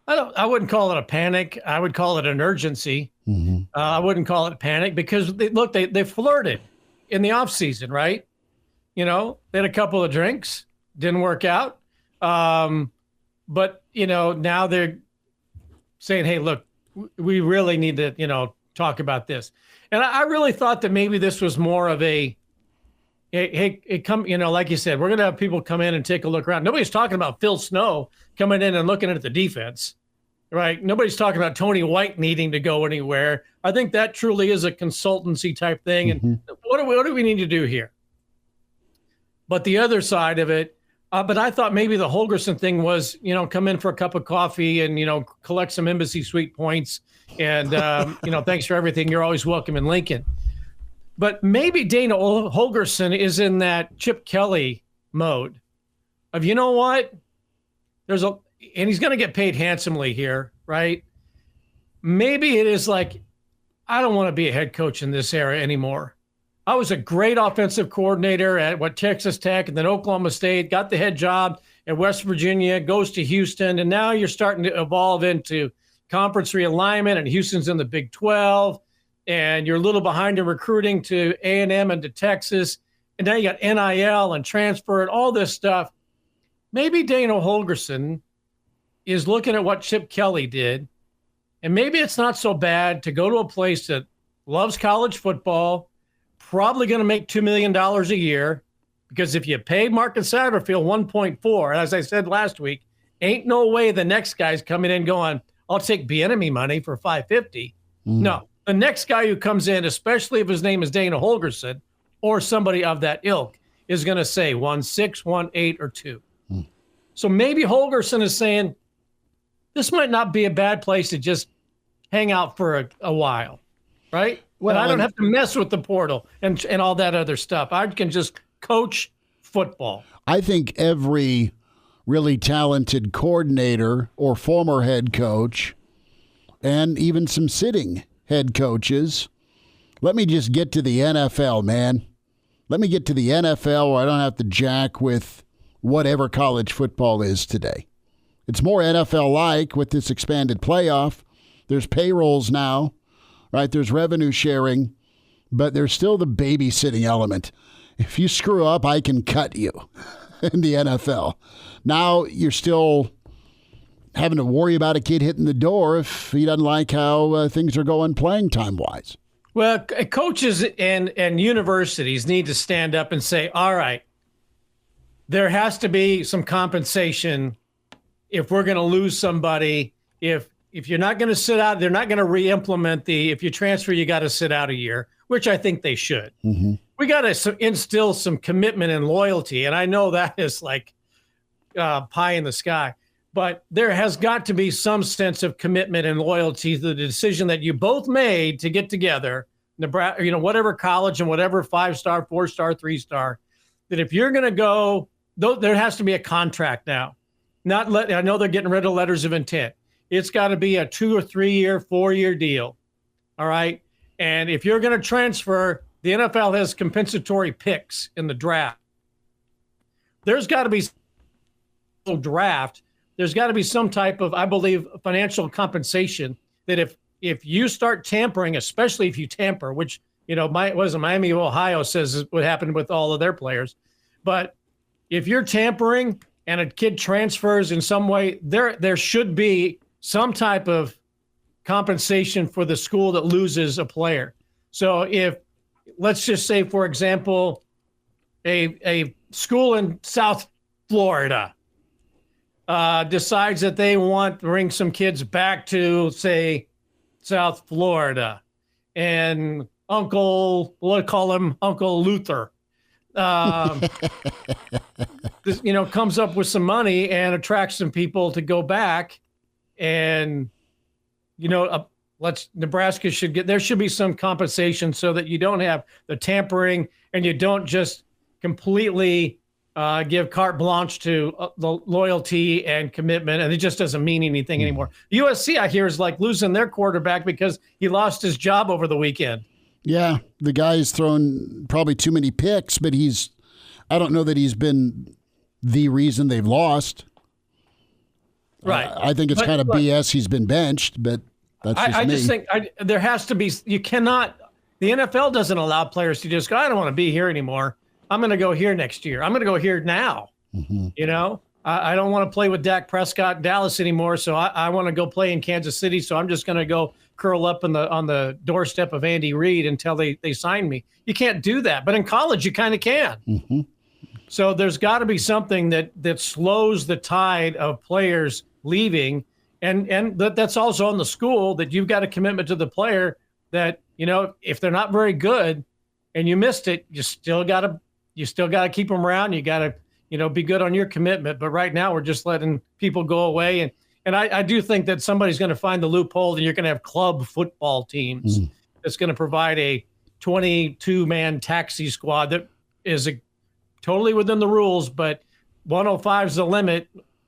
I wouldn't call it a panic. I would call it an urgency. Mm-hmm. I wouldn't call it a panic because they flirted in the offseason, right? They had a couple of drinks, didn't work out. But now they're saying, hey, look, we really need to, talk about this. And I really thought that maybe this was more of hey, come, like you said, we're going to have people come in and take a look around. Nobody's talking about Phil Snow coming in and looking at the defense, right? Nobody's talking about Tony White needing to go anywhere. I think that truly is a consultancy type thing. And what do we need to do here? But the other side of it, but I thought maybe the Holgorsen thing was, come in for a cup of coffee and, collect some embassy suite points. And, thanks for everything. You're always welcome in Lincoln. But maybe Dana Holgorsen is in that Chip Kelly mode of, you know what? And he's going to get paid handsomely here, right? Maybe it is like, I don't want to be a head coach in this era anymore. I was a great offensive coordinator at Texas Tech and then Oklahoma State, got the head job at West Virginia, goes to Houston, and now you're starting to evolve into conference realignment, and Houston's in the Big 12, and you're a little behind in recruiting to A&M and to Texas, and now you got NIL and transfer and all this stuff. Maybe Dana Holgorsen is looking at what Chip Kelly did, and maybe it's not so bad to go to a place that loves college football, probably going to make $2 million a year, because if you pay Marcus Satterfield 1.4, as I said last week, ain't no way the next guy's coming in going, I'll take Bieniemy money for $550. No, the next guy who comes in, especially if his name is Dana Holgorsen or somebody of that ilk, is going to say 1.6, 1.8, or 2. So maybe Holgorsen is saying, this might not be a bad place to just hang out for a while, right? Well, I don't have to mess with the portal and all that other stuff. I can just coach football. I think every really talented coordinator or former head coach, and even some sitting head coaches, let me just get to the NFL, man. Let me get to the NFL where I don't have to jack with whatever college football is today. It's more NFL-like with this expanded playoff. There's payrolls now, right? There's revenue sharing, but there's still the babysitting element. If you screw up, I can cut you in the NFL. Now you're still having to worry about a kid hitting the door if he doesn't like how things are going playing time-wise. Well, coaches and universities need to stand up and say, all right, there has to be some compensation if we're going to lose somebody. If you're not going to sit out, they're not going to re-implement if you transfer, you got to sit out a year, which I think they should. Mm-hmm. We got to instill some commitment and loyalty. And I know that is like pie in the sky, but there has got to be some sense of commitment and loyalty to the decision that you both made to get together, Nebraska, whatever college and whatever 5-star, 4-star, 3-star, that if you're going to go, there has to be a contract now. I know they're getting rid of letters of intent. It's got to be a 2 or 3 year, 4-year deal. All right. And if you're going to transfer, the NFL has compensatory picks in the draft. There's got to be draft. There's got to be some type of, I believe, financial compensation that if you start tampering, especially if you tamper, which, Miami of Ohio says is what happened with all of their players. But if you're tampering and a kid transfers in some way, there should be some type of compensation for the school that loses a player. So if, let's just say, for example, a school in South Florida decides that they want to bring some kids back to, say, South Florida, and we'll call him Uncle Luther, comes up with some money and attracts some people to go back, and Nebraska there should be some compensation so that you don't have the tampering and you don't just completely give carte blanche to the loyalty and commitment, and it just doesn't mean anything anymore. USC, I hear, is like losing their quarterback because he lost his job over the weekend. Yeah, the guy's thrown probably too many picks, but I don't know that he's been the reason they've lost. Right. I think it's kind of BS he's been benched, but that's just me. I just think there has to be, the NFL doesn't allow players to just go, I don't want to be here anymore. I'm going to go here next year. I'm going to go here now. Mm-hmm. I don't want to play with Dak Prescott in Dallas anymore, so I want to go play in Kansas City, so I'm just going to go curl up on the doorstep of Andy Reid until they sign me. You can't do that, but in college you kind of can. Mm-hmm. So there's got to be something that slows the tide of players leaving, and that's also on the school, that you've got a commitment to the player that, if they're not very good and you missed it, you still got to keep them around. You got to, be good on your commitment. But right now we're just letting people go away. And I do think that somebody's going to find the loophole, and you're going to have club football teams that's going to provide a 22-man taxi squad that is totally within the rules, but 105 is the limit.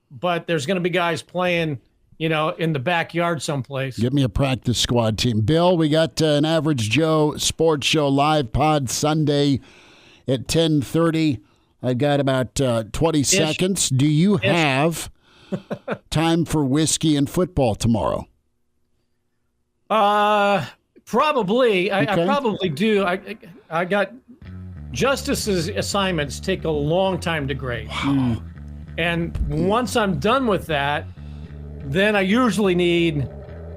But there's going to be guys playing, in the backyard someplace. Give me a practice squad team. Bill, we got an Average Joe Sports Show live pod Sunday at 10:30. I've got about 20 seconds. Do you have time for whiskey and football tomorrow? Probably. Okay. I probably do. I got Justice's assignments take a long time to grade. Wow. And once I'm done with that, then I usually need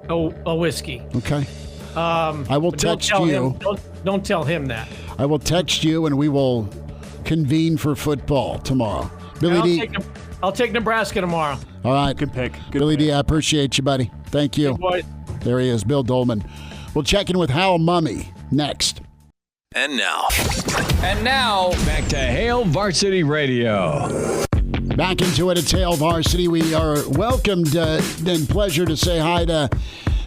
a whiskey. Okay. I will text you. Don't tell him that. I will text you, and we will convene for football tomorrow. Billy D. I'll take Nebraska tomorrow. All right. Good pick. Billy D, I appreciate you, buddy. Thank you. Good boy. There he is, Bill Doleman. We'll check in with Hal Mumme next. And now, back to Hale Varsity Radio. Back into it. It's Hale Varsity. We are welcomed and pleasure to say hi to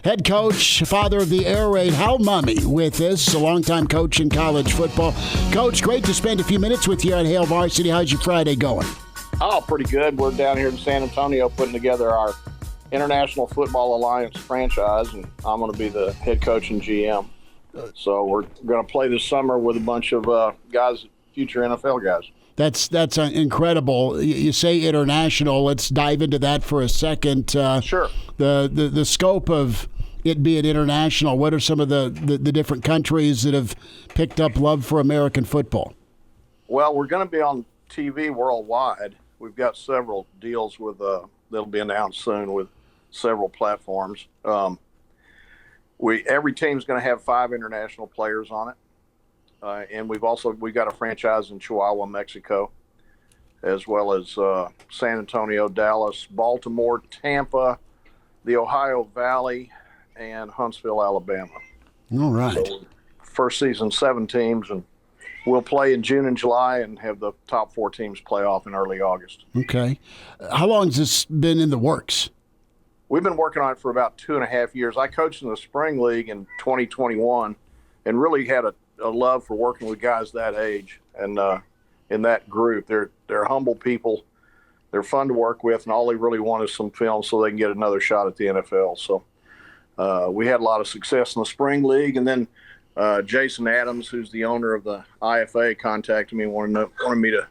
Head coach, father of the air raid, Hal Mumme with us, a longtime coach in college football. Coach, great to spend a few minutes with you on Hail Varsity. How's your Friday going? Oh, pretty good. We're down here in San Antonio putting together our International Football Alliance franchise, and I'm going to be the head coach and GM. So we're going to play this summer with a bunch of guys, future NFL guys. That's incredible. You say international. Let's dive into that for a second. Sure. The scope of it being international, what are some of the different countries that have picked up love for American football? Well, we're going to be on TV worldwide. We've got several deals with that'll be announced soon with several platforms. Every team's going to have 5 international players on it, and we've got a franchise in Chihuahua, Mexico, as well as San Antonio, Dallas, Baltimore, Tampa, the Ohio Valley, and Huntsville, Alabama. All right. So first season, 7 teams, and we'll play in June and July and have the top 4 teams play off in early August. Okay. How long has this been in the works? We've been working on it for about 2.5 years. I coached in the spring league in 2021 and really had a love for working with guys that age and in that group. They're humble people. They're fun to work with, and all they really want is some film so they can get another shot at the NFL. So we had a lot of success in the spring league, and then Jason Adams, who's the owner of the IFA, contacted me and wanted me to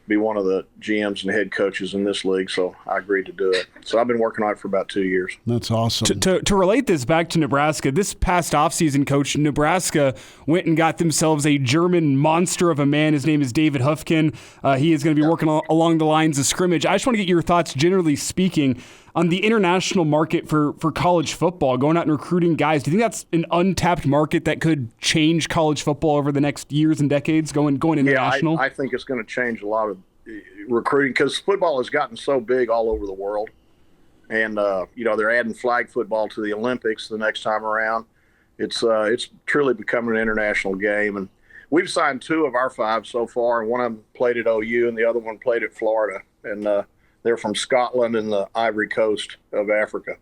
be one of the GMs and head coaches in this league, so I agreed to do it. So I've been working on it for about 2 years. That's awesome. To relate this back to Nebraska, this past offseason, Coach, Nebraska went and got themselves a German monster of a man. His name is David Hufkin. He is going to be working along the lines of scrimmage. I just want to get your thoughts, generally speaking, on the international market for college football, going out and recruiting guys. Do you think that's an untapped market that could change college football over the next years and decades, going international? Yeah, I think it's going to change a lot of recruiting because football has gotten so big all over the world. And, they're adding flag football to the Olympics the next time around. It's truly becoming an international game. And we've signed 2 of our 5 so far, and one of them played at OU and the other one played at Florida. And they're from Scotland and the Ivory Coast of Africa.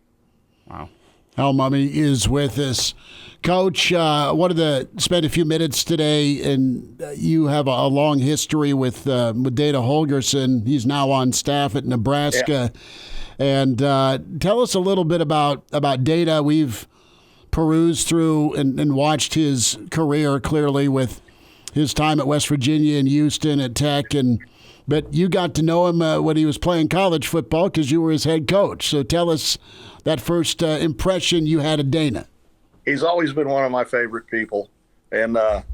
Wow. Hal Mumme is with us. Coach, wanted to spend a few minutes today, and you have a long history with Dana Holgorsen. He's now on staff at Nebraska. Yeah. And tell us a little bit about Dana. We've perused through and watched his career clearly with his time at West Virginia and Houston at Tech, but you got to know him when he was playing college football because you were his head coach. So tell us that first impression you had of Dana. He's always been one of my favorite people and a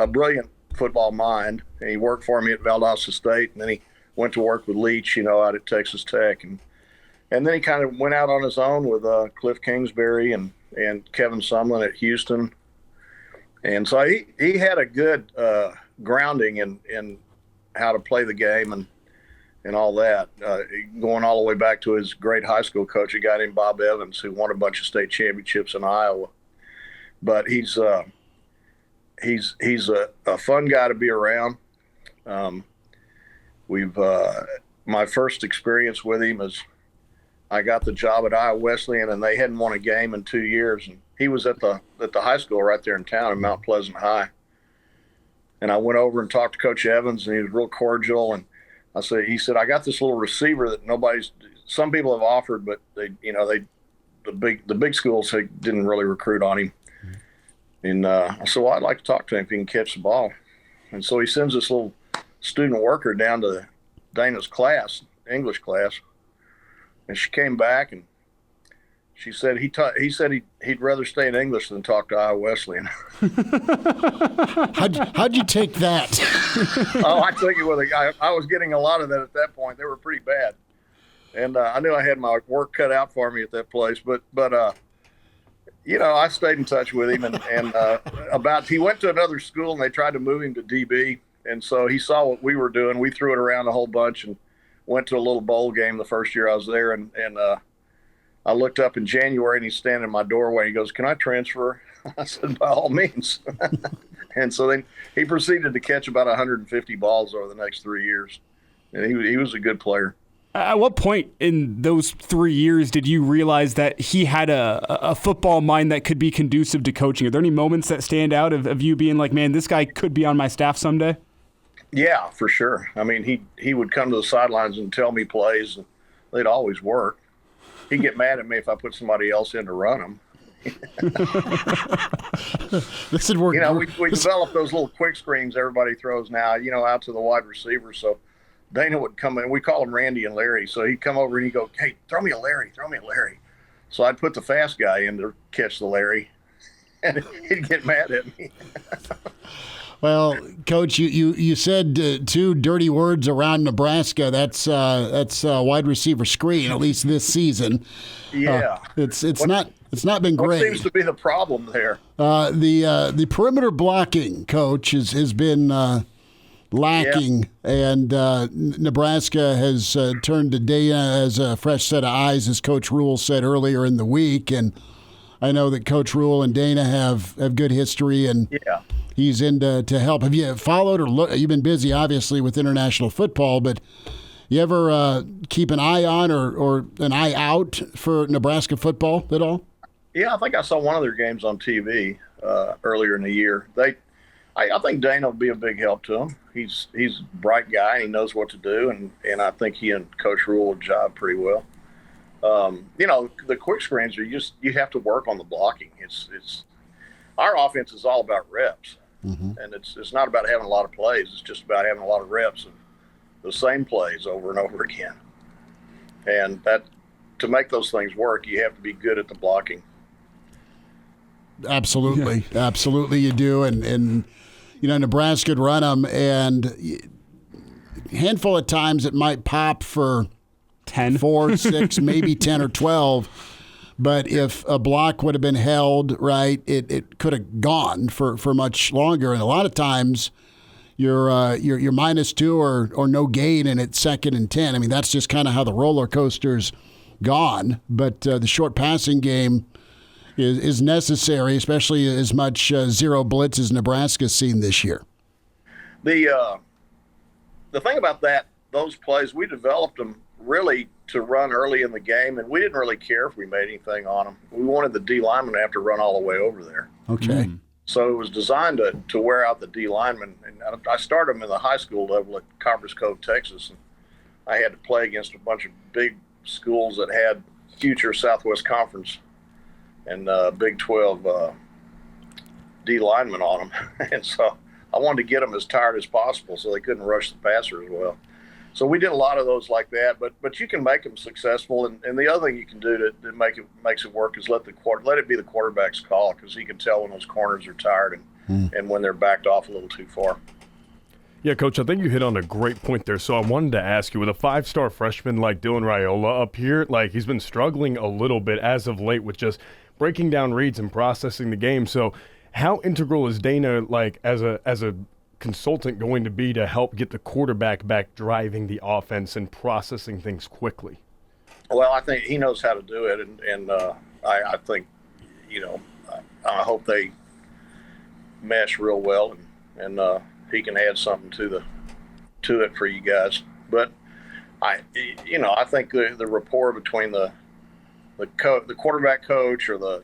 brilliant football mind. And he worked for me at Valdosta State, and then he went to work with Leach, out at Texas Tech. And then he kind of went out on his own with Cliff Kingsbury and Kevin Sumlin at Houston. And so he had a good grounding in how to play the game and all that, going all the way back to his great high school coach, a guy named Bob Evans, who won a bunch of state championships in Iowa. But he's a fun guy to be around. My first experience with him is I got the job at Iowa Wesleyan, and they hadn't won a game in 2 years, and he was at the high school right there in town in Mount Pleasant High. And I went over and talked to Coach Evans, and he was real cordial. And he said, I got this little receiver that some people have offered, but the big schools didn't really recruit on him. And I said, well, I'd like to talk to him if he can catch the ball. And so he sends this little student worker down to Dana's class, English class. And she came back and she said he said he'd rather stay in English than talk to Iowa Wesleyan. How'd you take that? Oh, I took it with a guy. I was getting a lot of that at that point. They were pretty bad, and I knew I had my work cut out for me at that place. But I stayed in touch with him, and he went to another school and they tried to move him to DB, and so he saw what we were doing. We threw it around a whole bunch and went to a little bowl game the first year I was there, and I looked up in January, and he's standing in my doorway. He goes, "Can I transfer?" I said, "By all means." And so then he proceeded to catch about 150 balls over the next 3 years. And he was a good player. At what point in those 3 years did you realize that he had a football mind that could be conducive to coaching? Are there any moments that stand out of you being like, man, this guy could be on my staff someday? Yeah, for sure. I mean, he would come to the sidelines and tell me plays, and they'd always work. He'd get mad at me if I put somebody else in to run them. This would work. We developed those little quick screens everybody throws now, out to the wide receiver. So Dana would come in. We call him Randy and Larry. So he'd come over and he'd go, hey, throw me a Larry. So I'd put the fast guy in to catch the Larry, and he'd get mad at me. Well, Coach, you said two dirty words around Nebraska. That's wide receiver screen, at least this season. Yeah, it's not been great. What seems to be the problem there? The perimeter blocking, Coach, has been lacking, and Nebraska has turned to Dana as a fresh set of eyes, as Coach Rule said earlier in the week. And I know that Coach Rule and Dana have good history, and he's in to help. Have you followed or looked? You've been busy, obviously, with international football, but you ever keep an eye on or an eye out for Nebraska football at all? Yeah, I think I saw one of their games on TV earlier in the year. I think Dana will be a big help to him. He's a bright guy. He knows what to do, and I think he and Coach Rule will job pretty well. The quick screens are you have to work on the blocking. It's our offense is all about reps, and it's not about having a lot of plays. It's just about having a lot of reps of the same plays over and over again. And that to make those things work, you have to be good at the blocking. Absolutely, absolutely, you do, and Nebraska would run them, and a handful of times it might pop for 10, 4, 6, maybe 10 or 12. But if a block would have been held right, it could have gone for much longer. And a lot of times, you're -2 or no gain, and it's 2nd and 10. I mean, that's just kind of how the roller coaster's gone. But the short passing game is necessary, especially as much zero blitz as Nebraska's seen this year. The thing about those plays, we developed them really to run early in the game, and we didn't really care if we made anything on them. We wanted the D lineman to have to run all the way over there. Okay. So it was designed to wear out the D lineman. And I started them in the high school level at Copperas Cove, Texas, and I had to play against a bunch of big schools that had future Southwest Conference and Big 12 D linemen on them. And so I wanted to get them as tired as possible so they couldn't rush the passer as well. So we did a lot of those like that, but you can make them successful. And the other thing you can do to makes it work is let it be the quarterback's call, because he can tell when those corners are tired and when they're backed off a little too far. Yeah, Coach, I think you hit on a great point there. So I wanted to ask you, with a 5-star freshman like Dylan Raiola up here, like he's been struggling a little bit as of late with just breaking down reads and processing the game. So how integral is Dana, like as a consultant, going to be to help get the quarterback back driving the offense and processing things quickly? Well, I think he knows how to do it, and I think, I hope they mesh real well, and he can add something to it for you guys. But I think the rapport between the quarterback coach or the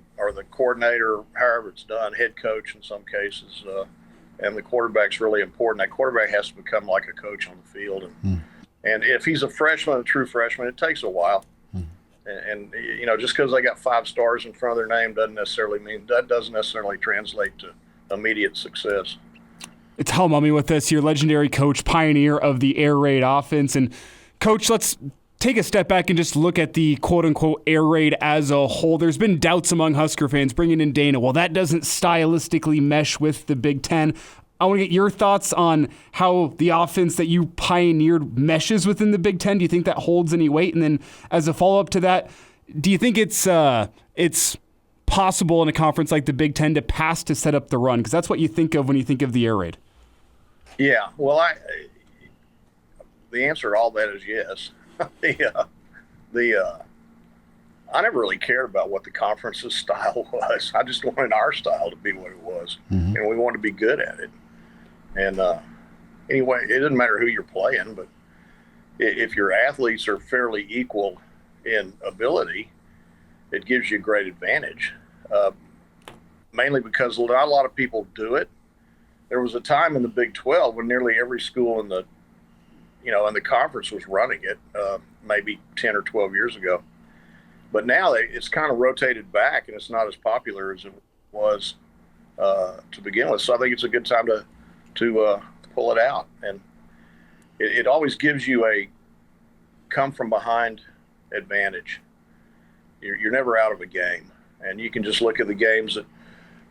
coordinator, however it's done, head coach in some cases, and the quarterback's really important. That quarterback has to become like a coach on the field, and if he's a freshman, a true freshman, it takes a while. And just because they got 5 stars in front of their name doesn't necessarily translate to immediate success. It's Hal Mumme with us, your legendary coach, pioneer of the air raid offense. And Coach, let's take a step back and just look at the quote-unquote air raid as a whole. There's been doubts among Husker fans bringing in Dana. Well, that doesn't stylistically mesh with the Big Ten. I want to get your thoughts on how the offense that you pioneered meshes within the Big Ten. Do you think that holds any weight? And then as a follow-up to that, do you think it's possible in a conference like the Big Ten to pass to set up the run? Because that's what you think of when you think of the air raid. Yeah, well, the answer to all that is yes. I never really cared about what the conference's style was. I just wanted our style to be what it was, and we wanted to be good at it. And anyway, it doesn't matter who you're playing, but if your athletes are fairly equal in ability, it gives you a great advantage. Mainly because not a lot of people do it. There was a time in the Big 12 when nearly every school in the conference was running it, maybe 10 or 12 years ago. But now it's kind of rotated back, and it's not as popular as it was to begin with. So I think it's a good time to pull it out. And it always gives you a come-from-behind advantage. You're never out of a game. And you can just look at the games that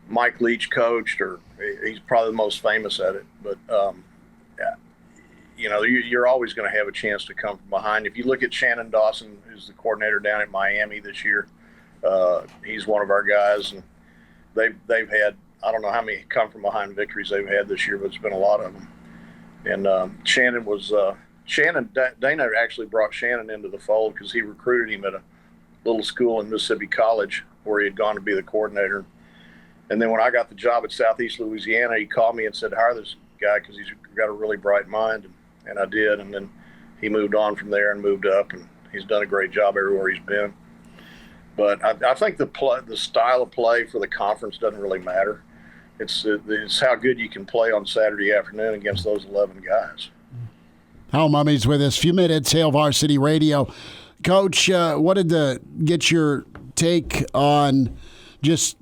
Mike Leach coached, or he's probably the most famous at it. But, you're always going to have a chance to come from behind. If you look at Shannon Dawson, who's the coordinator down at Miami this year, he's one of our guys. And they've had, I don't know how many come from behind victories they've had this year, but it's been a lot of them. And Dana actually brought Shannon into the fold because he recruited him at a little school in Mississippi College where he had gone to be the coordinator. And then when I got the job at Southeast Louisiana, he called me and said, hire this guy because he's got a really bright mind. And I did. And then he moved on from there and moved up, and he's done a great job everywhere he's been. But I think the style of play for the conference doesn't really matter. It's how good you can play on Saturday afternoon against those 11 guys. Hal Mumme's with us. Few minutes, Hail Varsity Radio. Coach, wanted to get your take on just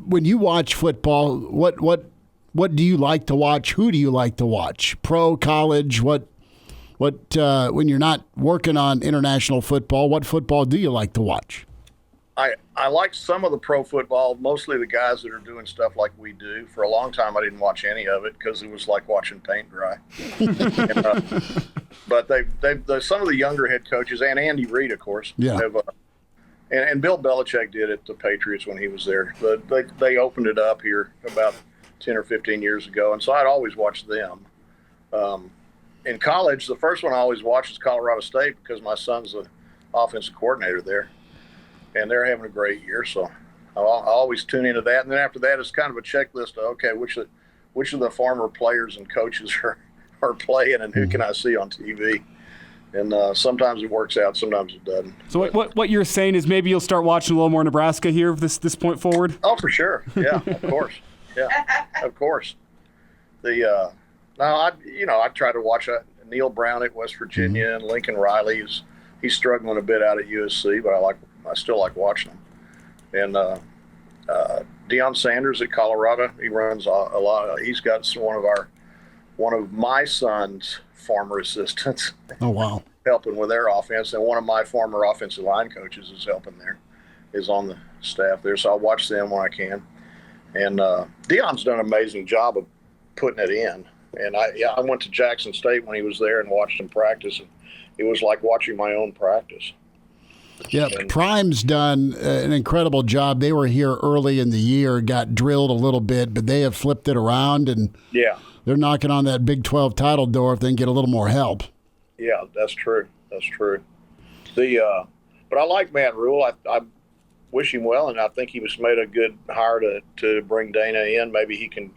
when you watch football, what do you like to watch? Who do you like to watch? Pro, college, what when you're not working on international football, what football do you like to watch? I like some of the pro football, mostly the guys that are doing stuff like we do. For a long time, I didn't watch any of it because it was like watching paint dry. But some of the younger head coaches, and Andy Reid, of course, have and Bill Belichick did it to Patriots when he was there. But they opened it up here about 10 or 15 years ago, and so I'd always watch them. In college, the first one I always watch is Colorado State because my son's the offensive coordinator there, and they're having a great year. So I always tune into that. And then after that, it's kind of a checklist of, okay, which of the former players and coaches are playing, and who can I see on TV? And sometimes it works out, sometimes it doesn't. So what you're saying is maybe you'll start watching a little more Nebraska here this point forward? Oh, for sure. Yeah, of course. Yeah, of course. I try to watch Neil Brown at West Virginia and Lincoln Riley. He's struggling a bit out at USC, but I still like watching him. And Deion Sanders at Colorado, he runs a lot. He's got one of my son's former assistants. Oh, wow. Helping with their offense, and one of my former offensive line coaches is on the staff there. So I watch them when I can. And Deion's done an amazing job of putting it in. And I went to Jackson State when he was there and watched him practice, and it was like watching my own practice. Yeah, Prime's done an incredible job. They were here early in the year, got drilled a little bit, but they have flipped it around, and they're knocking on that Big 12 title door if they can get a little more help. Yeah, that's true. That's true. But I like Matt Rule. I wish him well, and I think he was made a good hire to bring Dana in. Maybe he can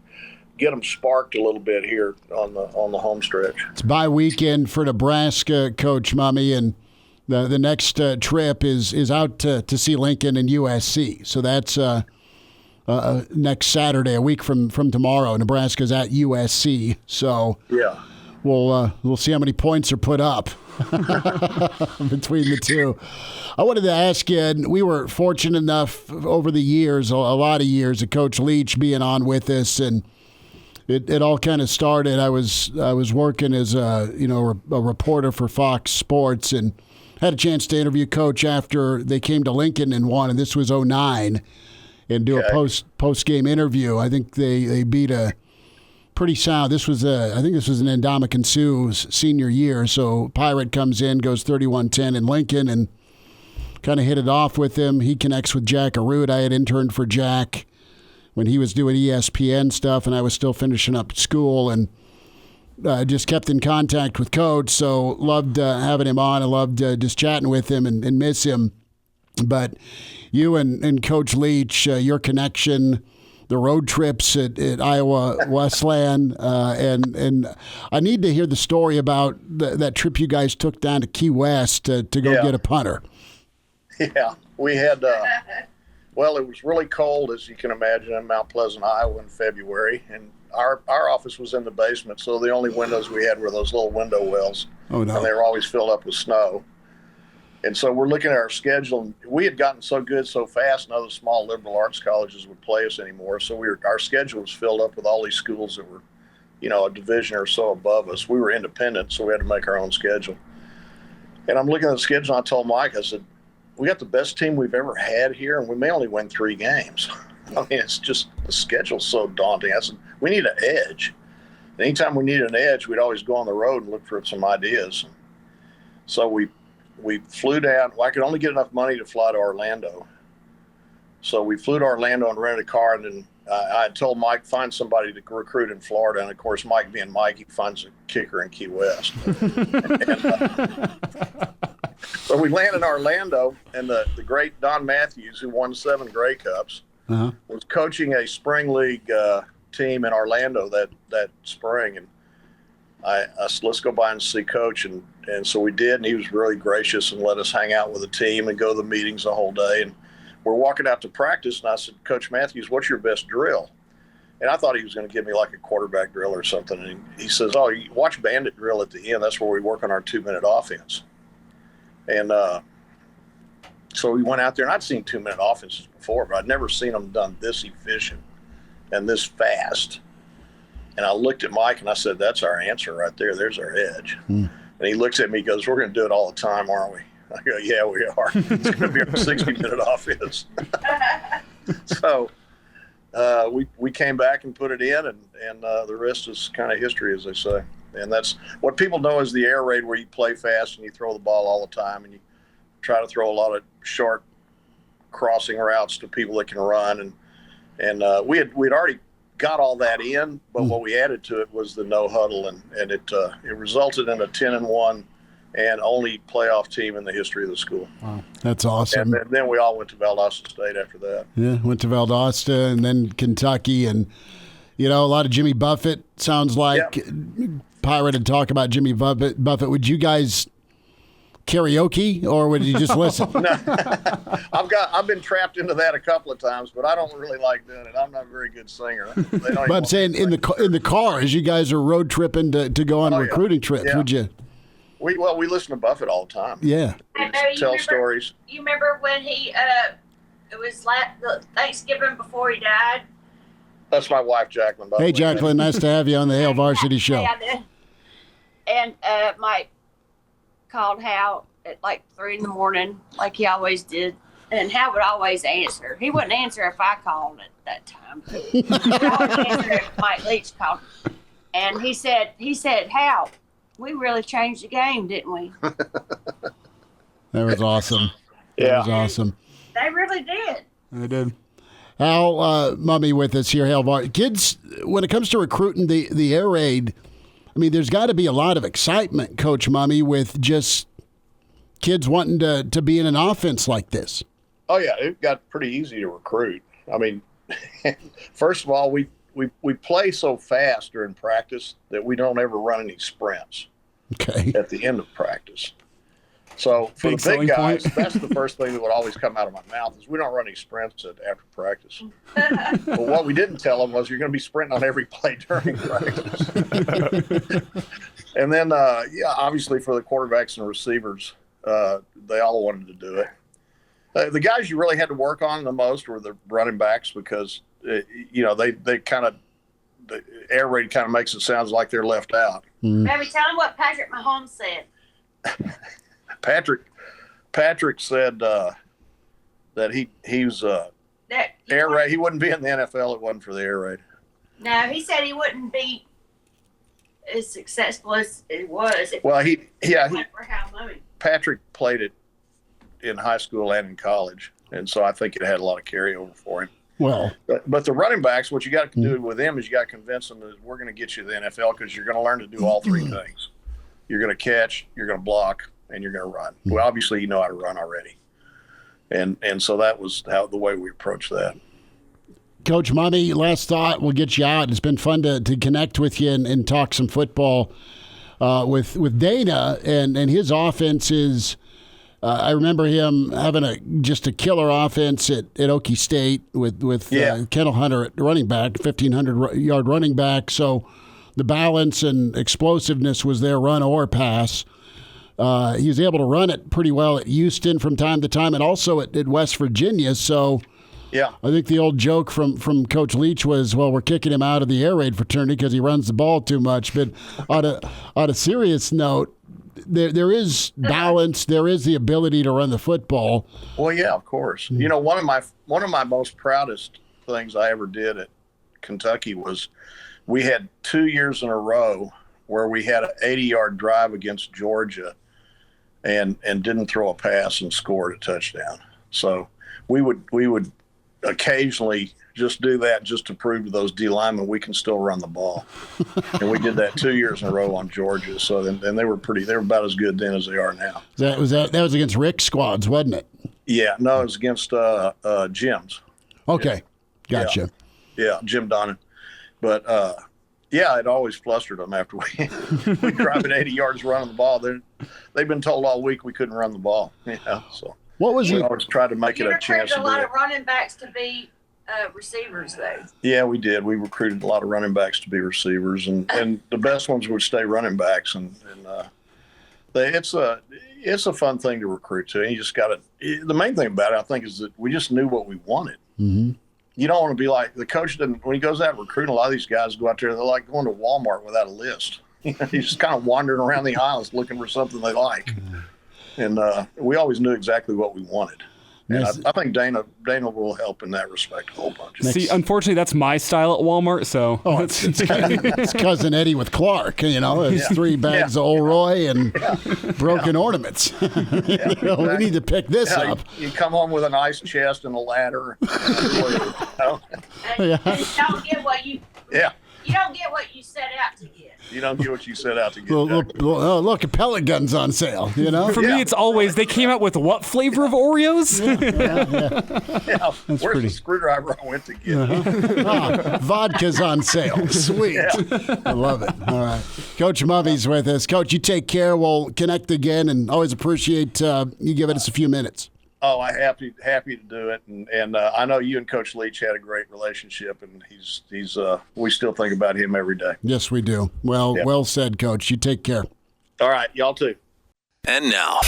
get them sparked a little bit here on the home stretch. It's bye weekend for Nebraska, Coach Mumme, and the next trip is out to see Lincoln and USC. So that's next Saturday, a week from tomorrow. Nebraska's at USC. So we'll see how many points are put up between the two. I wanted to ask you, and we were fortunate enough over the years, a lot of years, of Coach Leach being on with us, and it all kind of started. I was working as a reporter for Fox Sports, and had a chance to interview Coach after they came to Lincoln and won, and this was 2009, and do a post game interview. I think they beat a pretty sound. I think this was an Ndamukong Suh's senior year. So Pirate comes in, goes 31-10 in Lincoln, and kind of hit it off with him. He connects with Jack Arute. I had interned for Jack when he was doing ESPN stuff, and I was still finishing up school, and just kept in contact with Coach. So loved having him on. I loved just chatting with him and miss him. But you and Coach Leach, your connection the road trips at Iowa Wesleyan, and I need to hear the story about that trip you guys took down to Key West to go get a punter. Yeah, we had. Well, it was really cold, as you can imagine, in Mount Pleasant, Iowa, in February, and our office was in the basement, so the only windows we had were those little window wells. Oh no! And they were always filled up with snow. And so we're looking at our schedule, and we had gotten so good so fast, none of the small liberal arts colleges would play us anymore. So our schedule was filled up with all these schools that were, a division or so above us. We were independent, so we had to make our own schedule. And I'm looking at the schedule, and I told Mike, I said, we got the best team we've ever had here, and we may only win 3 games. I mean, it's just, the schedule's so daunting. I said, we need an edge. And anytime we needed an edge, we'd always go on the road and look for some ideas. So we flew down. Well, I could only get enough money to fly to Orlando. So we flew to Orlando and rented a car, and then I had told Mike, find somebody to recruit in Florida. And, of course, Mike being Mike, he finds a kicker in Key West. So we landed in Orlando, and the great Don Matthews, who won 7 Grey Cups, was coaching a spring league team in Orlando that spring. And I said, let's go by and see Coach. And so we did, and he was really gracious and let us hang out with the team and go to the meetings the whole day. And we're walking out to practice, and I said, Coach Matthews, what's your best drill? And I thought he was going to give me like a quarterback drill or something. And he says, oh, you watch bandit drill at the end. That's where we work on our 2-minute offense. And so we went out there, and I'd seen 2-minute offenses before, but I'd never seen them done this efficient and this fast. And I looked at Mike, and I said, that's our answer right there. There's our edge. And he looks at me, he goes, we're going to do it all the time, aren't we? I go, yeah, we are. It's going to be our 60-minute offense. So we came back and put it in, and the rest is kind of history, as they say. And that's what people know is the air raid, where you play fast and you throw the ball all the time, and you try to throw a lot of short crossing routes to people that can run. And we'd already got all that in, but what we added to it was the no huddle, and it resulted in a 10-1 and only playoff team in the history of the school. Wow, that's awesome. And then we all went to Valdosta State after that. Yeah, went to Valdosta and then Kentucky, and a lot of Jimmy Buffett. Sounds like Pirate and talk about Jimmy Buffett. Would you guys karaoke, or would you just listen? No. I've been trapped into that a couple of times, but I don't really like doing it. I'm not a very good singer. But I'm saying in the car, as you guys are road tripping to go on recruiting trips, would you? We listen to Buffett all the time. Yeah. Tell stories. You remember when he it was the Thanksgiving before he died? That's my wife, Jacqueline. Hey, Jacqueline, nice to have you on the Hale Varsity Show. And Mike called Hal at like 3 a.m, like he always did, and Hal would always answer. He wouldn't answer if I called at that time. He always answered if Mike Leach called. And he said, Hal, we really changed the game, didn't we? That was awesome. That was awesome. They really did. They did. Hal Mumme with us here, Hale Varsity. Kids, when it comes to recruiting the air raid, I mean, there's got to be a lot of excitement, Coach Mumme, with just kids wanting to be in an offense like this. Oh, yeah, it got pretty easy to recruit. I mean, first of all, we play so fast during practice that we don't ever run any sprints at the end of practice. So for the big guys, that's the first thing that would always come out of my mouth is we don't run any sprints after practice. But what we didn't tell them was you're going to be sprinting on every play during practice. And then, obviously for the quarterbacks and receivers, they all wanted to do it. The guys you really had to work on the most were the running backs because, they kind of – the air raid kind of makes it sound like they're left out. Maybe tell them what Patrick Mahomes said. Patrick said that he was air raid. He wouldn't be in the NFL if it wasn't for the air raid. No, he said he wouldn't be as successful as it was. Patrick played it in high school and in college, and so I think it had a lot of carryover for him. Well, but the running backs, what you got to do with them is you got to convince them that we're going to get you to the NFL because you're going to learn to do all 3 things. You're going to catch, you're going to block, and you're going to run. Well, obviously you know how to run already. And so that was the way we approached that. Coach Mumme, last thought, we'll get you out. It's been fun to connect with you and talk some football with Dana, and his offense is, I remember him having just a killer offense at Okie State with Kendall Hunter at running back, 1,500-yard running back. So the balance and explosiveness was there, run or pass. He was able to run it pretty well at Houston from time to time, and also at West Virginia. So yeah, I think the old joke from Coach Leach was, well, we're kicking him out of the air raid fraternity because he runs the ball too much. But on a serious note, there is balance. There is the ability to run the football. Well, yeah, of course. You know, one of my most proudest things I ever did at Kentucky was we had 2 years in a row where we had an 80-yard drive against Georgia and didn't throw a pass and scored a touchdown. So we would occasionally just do that just to prove to those D linemen we can still run the ball. And we did that 2 years in a row on Georgia. So then they were about as good then as they are now. That was against Rick's squads, wasn't it? Yeah, no, it was against Jim's. Okay, gotcha. Yeah, Jim Donnan. But yeah, it always flustered them after we drive at 80 yards running the ball. They've been told all week we couldn't run the ball. Yeah, so what was we always tried to make it a chance to do it. You recruited a lot of running backs to be receivers, though. Yeah, we did. We recruited a lot of running backs to be receivers, and the best ones would stay running backs. And it's a fun thing to recruit too. And you just got to. The main thing about it, I think, is that we just knew what we wanted. Mm-hmm. You don't want to be like the coach. When he goes out recruiting, a lot of these guys go out there. They're like going to Walmart without a list. He's just kind of wandering around the aisles looking for something they like. And we always knew exactly what we wanted. And Yes. I think Dana will help in that respect a whole bunch. See, unfortunately, that's my style at Walmart. So it's cousin Eddie with Clark. You know, it's 3 bags of Old Roy and broken ornaments. We need to pick this up. You come home with an ice chest and a ladder. You don't get what you. Yeah. You don't get what you set out to get. You don't get what you set out to get. Look, a pellet gun's on sale. You know, for me, it's always they came out with what flavor of Oreos? Yeah, where's the screwdriver I went to get? Vodka's on sale. Sweet. Yeah. I love it. All right. Coach Mumme's with us. Coach, you take care. We'll connect again, and always appreciate you giving us a few minutes. Oh, I'm happy to do it, and I know you and Coach Leach had a great relationship, and he's we still think about him every day. Yes, we do. Well said, Coach. You take care. All right, y'all too. And now,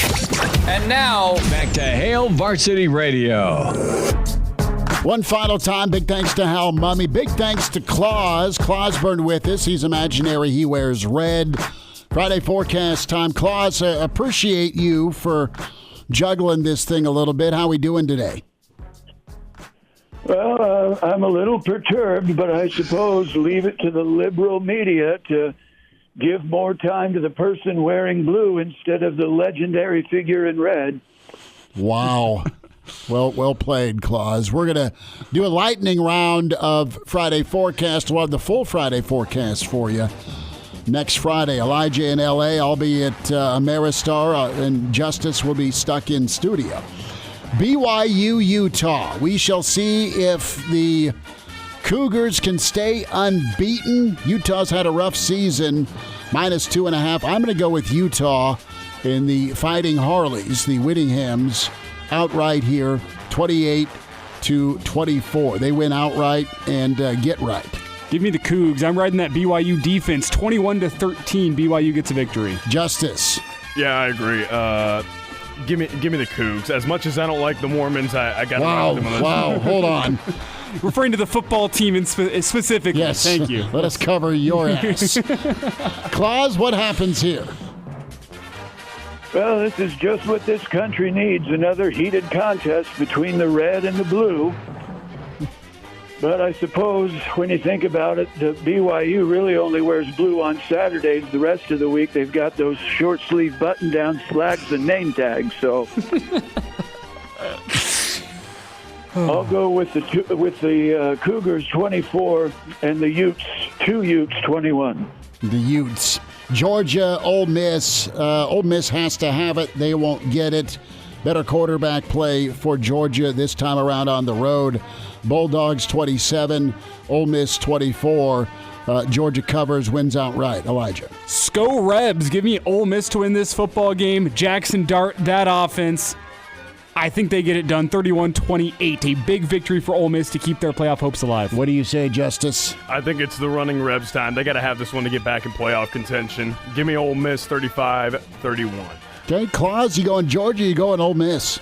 back to Hale Varsity Radio. One final time, big thanks to Hal Mumme. Big thanks to Clausborne with us. He's imaginary. He wears red. Friday forecast time. Claus, appreciate you for juggling this thing a little bit. How we doing today? Well, I'm a little perturbed, but I suppose leave it to the liberal media to give more time to the person wearing blue instead of the legendary figure in red. Wow. Well played, Claus. We're going to do a lightning round of Friday forecast. We'll have the full Friday forecast for you next Friday. Elijah in L.A. I'll be at Ameristar, and Justice will be stuck in studio. BYU, Utah. We shall see if the Cougars can stay unbeaten. Utah's had a rough season, -2.5. I'm going to go with Utah in the Fighting Harleys, the Whittinghams, outright here, 28-24. They win outright and get right. Give me the Cougs. I'm riding that BYU defense. 21-13. BYU gets a victory. Justice. Yeah, I agree. Give me the Cougs. As much as I don't like the Mormons, I got to ride them on this. Wow, hold on. Referring to the football team specifically. Yes. Thank you. Let us cover your ass. Claus, what happens here? Well, this is just what this country needs, another heated contest between the red and the blue. But I suppose when you think about it, the BYU really only wears blue on Saturdays. The rest of the week, they've got those short-sleeve button-down slacks and name tags. So I'll go with the Cougars 24 and the Utes, 2 Utes 21. The Utes. Georgia, Ole Miss. Ole Miss has to have it. They won't get it. Better quarterback play for Georgia this time around on the road. Bulldogs 27, Ole Miss 24. Georgia covers, wins outright. Elijah. Sco Rebs. Give me Ole Miss to win this football game. Jackson Dart, that offense. I think they get it done 31-28. A big victory for Ole Miss to keep their playoff hopes alive. What do you say, Justice? I think it's the running Rebs time. They got to have this one to get back in playoff contention. Give me Ole Miss 35-31. Okay, Claus, you going Georgia, you going Ole Miss?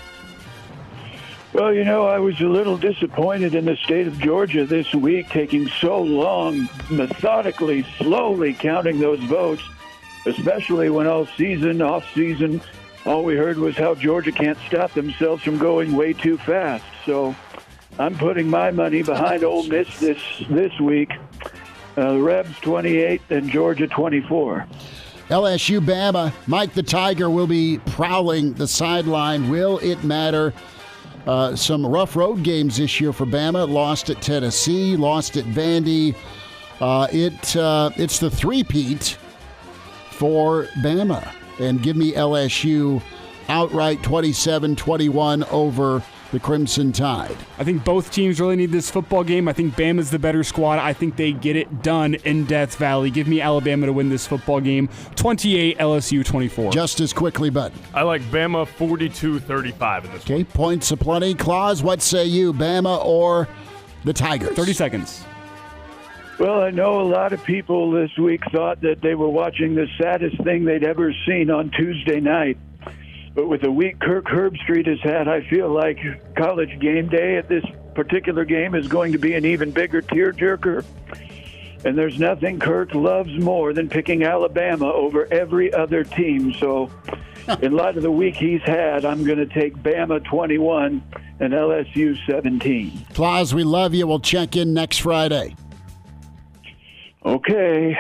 Well, I was a little disappointed in the state of Georgia this week, taking so long, methodically, slowly counting those votes, especially when off season, all we heard was how Georgia can't stop themselves from going way too fast. So I'm putting my money behind Ole Miss this week. Rebs 28 and Georgia 24. LSU Bama. Mike the Tiger will be prowling the sideline. Will it matter? Some rough road games this year for Bama. Lost at Tennessee, lost at Vandy. It's the three-peat for Bama. And give me LSU outright 27-21 over the Crimson Tide. I think both teams really need this football game. I think Bama's the better squad. I think they get it done in Death Valley. Give me Alabama to win this football game. 28, LSU 24. Just as quickly, bud. I like Bama 42-35 in this one. Okay, points aplenty. Claus, what say you, Bama or the Tigers? 30 seconds. Well, I know a lot of people this week thought that they were watching the saddest thing they'd ever seen on Tuesday night. But with the week Kirk Herbstreit has had, I feel like College game day at this particular game is going to be an even bigger tearjerker. And there's nothing Kirk loves more than picking Alabama over every other team. So in light of the week he's had, I'm going to take Bama 21 and LSU 17. Claus, we love you. We'll check in next Friday. Okay.